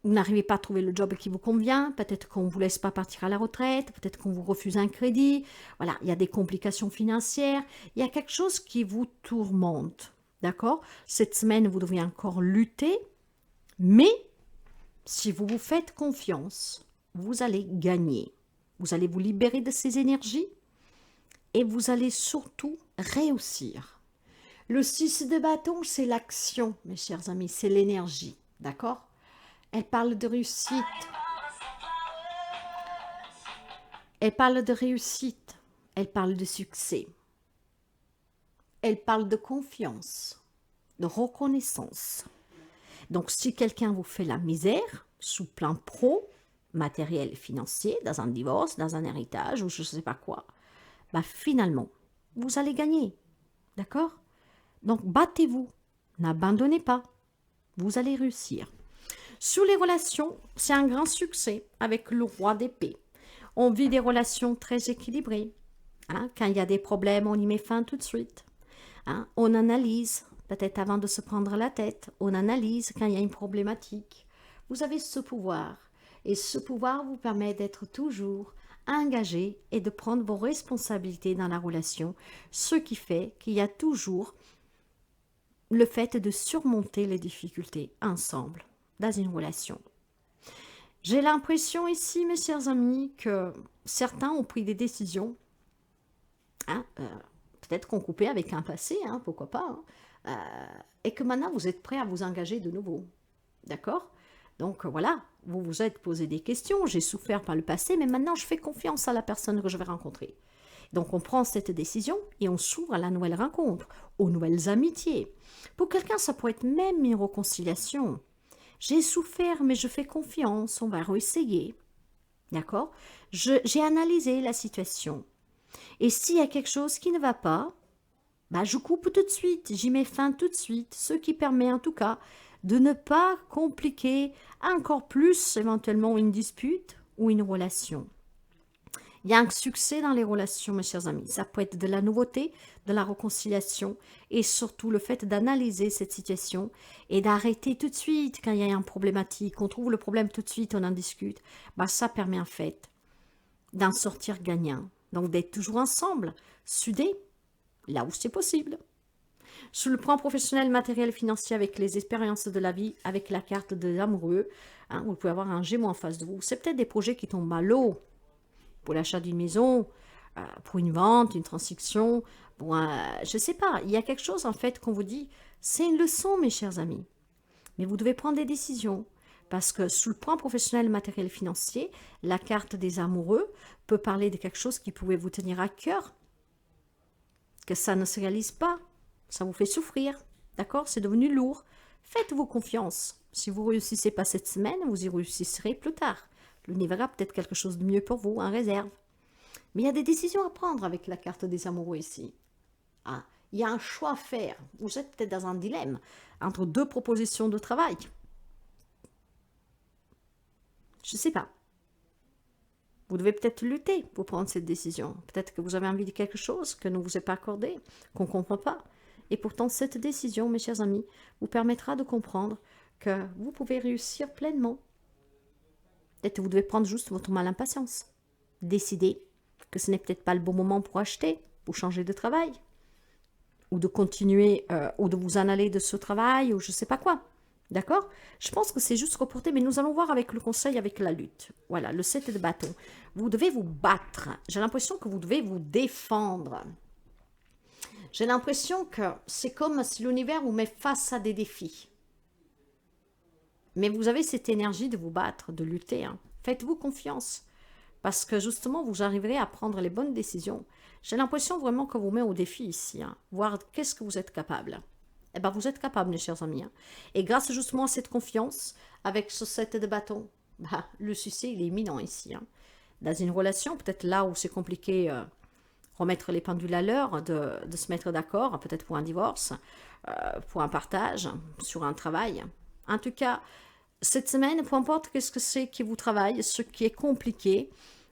n'arrivez pas à trouver le job qui vous convient, peut-être qu'on ne vous laisse pas partir à la retraite, peut-être qu'on vous refuse un crédit. Voilà, il y a des complications financières, il y a quelque chose qui vous tourmente. D'accord? Cette semaine, vous devriez encore lutter, mais si vous vous faites confiance, vous allez gagner. Vous allez vous libérer de ces énergies et vous allez surtout réussir. Le 6 de bâton, c'est l'action, mes chers amis, c'est l'énergie. D'accord? Elle parle de réussite. Elle parle de réussite. Elle parle de succès. Elle parle de confiance, de reconnaissance. Donc, si quelqu'un vous fait la misère, sous plan pro, matériel, financier, dans un divorce, dans un héritage ou je ne sais pas quoi, bah finalement, vous allez gagner. D'accord? Donc, battez-vous. N'abandonnez pas. Vous allez réussir. Sur les relations, c'est un grand succès avec le roi d'épée. On vit des relations très équilibrées. Hein? Quand il y a des problèmes, on y met fin tout de suite. Hein? On analyse, peut-être avant de se prendre la tête, on analyse quand il y a une problématique. Vous avez ce pouvoir. Et ce pouvoir vous permet d'être toujours engagé et de prendre vos responsabilités dans la relation, ce qui fait qu'il y a toujours le fait de surmonter les difficultés ensemble dans une relation. J'ai l'impression ici, mes chers amis, que certains ont pris des décisions, hein, peut-être qu'on coupait avec un passé, hein, pourquoi pas, hein, et que maintenant vous êtes prêts à vous engager de nouveau. D'accord? Donc voilà, vous vous êtes posé des questions, j'ai souffert par le passé, mais maintenant je fais confiance à la personne que je vais rencontrer. Donc on prend cette décision et on s'ouvre à la nouvelle rencontre, aux nouvelles amitiés. Pour quelqu'un, ça peut être même une réconciliation. J'ai souffert, mais je fais confiance, on va réessayer. D'accord? J'ai analysé la situation. Et s'il y a quelque chose qui ne va pas, bah je coupe tout de suite, j'y mets fin tout de suite, ce qui permet en tout cas de ne pas compliquer encore plus éventuellement une dispute ou une relation. Il y a un succès dans les relations, mes chers amis. Ça peut être de la nouveauté, de la réconciliation et surtout le fait d'analyser cette situation et d'arrêter tout de suite quand il y a une problématique. On trouve le problème tout de suite, on en discute. Bah, ça permet en fait d'en sortir gagnant. Donc d'être toujours ensemble, soudés, là où c'est possible. Sur le plan professionnel, matériel, financier, avec les expériences de la vie, avec la carte de l'amoureux, hein, vous pouvez avoir un Gémeaux en face de vous. C'est peut-être des projets qui tombent à l'eau pour l'achat d'une maison, pour une vente, une transaction. Bon, je ne sais pas, il y a quelque chose en fait qu'on vous dit, c'est une leçon mes chers amis. Mais vous devez prendre des décisions. Parce que sous le plan professionnel, matériel, financier, la carte des amoureux peut parler de quelque chose qui pouvait vous tenir à cœur, que ça ne se réalise pas, ça vous fait souffrir, d'accord? C'est devenu lourd. Faites-vous confiance. Si vous ne réussissez pas cette semaine, vous y réussirez plus tard. L'univers a peut-être quelque chose de mieux pour vous, en réserve. Mais il y a des décisions à prendre avec la carte des amoureux ici. Ah, il y a un choix à faire. Vous êtes peut-être dans un dilemme entre deux propositions de travail. Je ne sais pas. Vous devez peut-être lutter pour prendre cette décision. Peut-être que vous avez envie de quelque chose que ne vous est pas accordé, qu'on ne comprend pas. Et pourtant, cette décision, mes chers amis, vous permettra de comprendre que vous pouvez réussir pleinement. Peut-être que vous devez prendre juste votre mal impatience. Décider que ce n'est peut-être pas le bon moment pour acheter, pour changer de travail, ou de continuer, ou de vous en aller de ce travail, ou je ne sais pas quoi. D'accord? Je pense que c'est juste reporté, mais nous allons voir avec le conseil, avec la lutte. Voilà, le 7 de bâton. Vous devez vous battre. J'ai l'impression que vous devez vous défendre. J'ai l'impression que c'est comme si l'univers vous met face à des défis. Mais vous avez cette énergie de vous battre, de lutter. Hein. Faites-vous confiance. Parce que justement, vous arriverez à prendre les bonnes décisions. J'ai l'impression vraiment qu'on vous met au défi ici. Hein. Voir qu'est-ce que vous êtes capable. Eh bien, vous êtes capable, mes chers amis. Hein. Et grâce justement à cette confiance, avec ce 7 de bâton, bah, le succès, il est imminent ici. Hein. Dans une relation, peut-être là où c'est compliqué, remettre les pendules à l'heure, de se mettre d'accord, peut-être pour un divorce, pour un partage, sur un travail. En tout cas, cette semaine, peu importe qu'est-ce que c'est qui vous travaille, ce qui est compliqué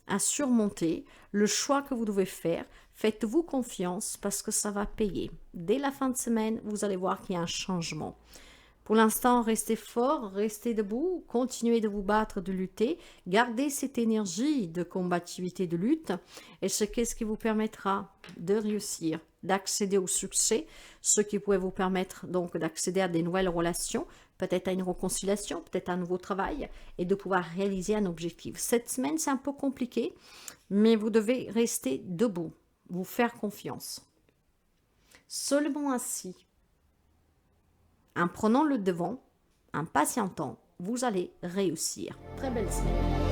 à surmonter, le choix que vous devez faire, faites-vous confiance parce que ça va payer. Dès la fin de semaine, vous allez voir qu'il y a un changement. Pour l'instant, restez fort, restez debout, continuez de vous battre, de lutter, gardez cette énergie de combativité, de lutte, et ce qu'est-ce qui vous permettra de réussir, d'accéder au succès, ce qui pourrait vous permettre donc d'accéder à des nouvelles relations, peut-être à une réconciliation, peut-être à un nouveau travail, et de pouvoir réaliser un objectif. Cette semaine, c'est un peu compliqué, mais vous devez rester debout, vous faire confiance. Seulement ainsi, en prenant le devant, en patientant, vous allez réussir. Très belle semaine.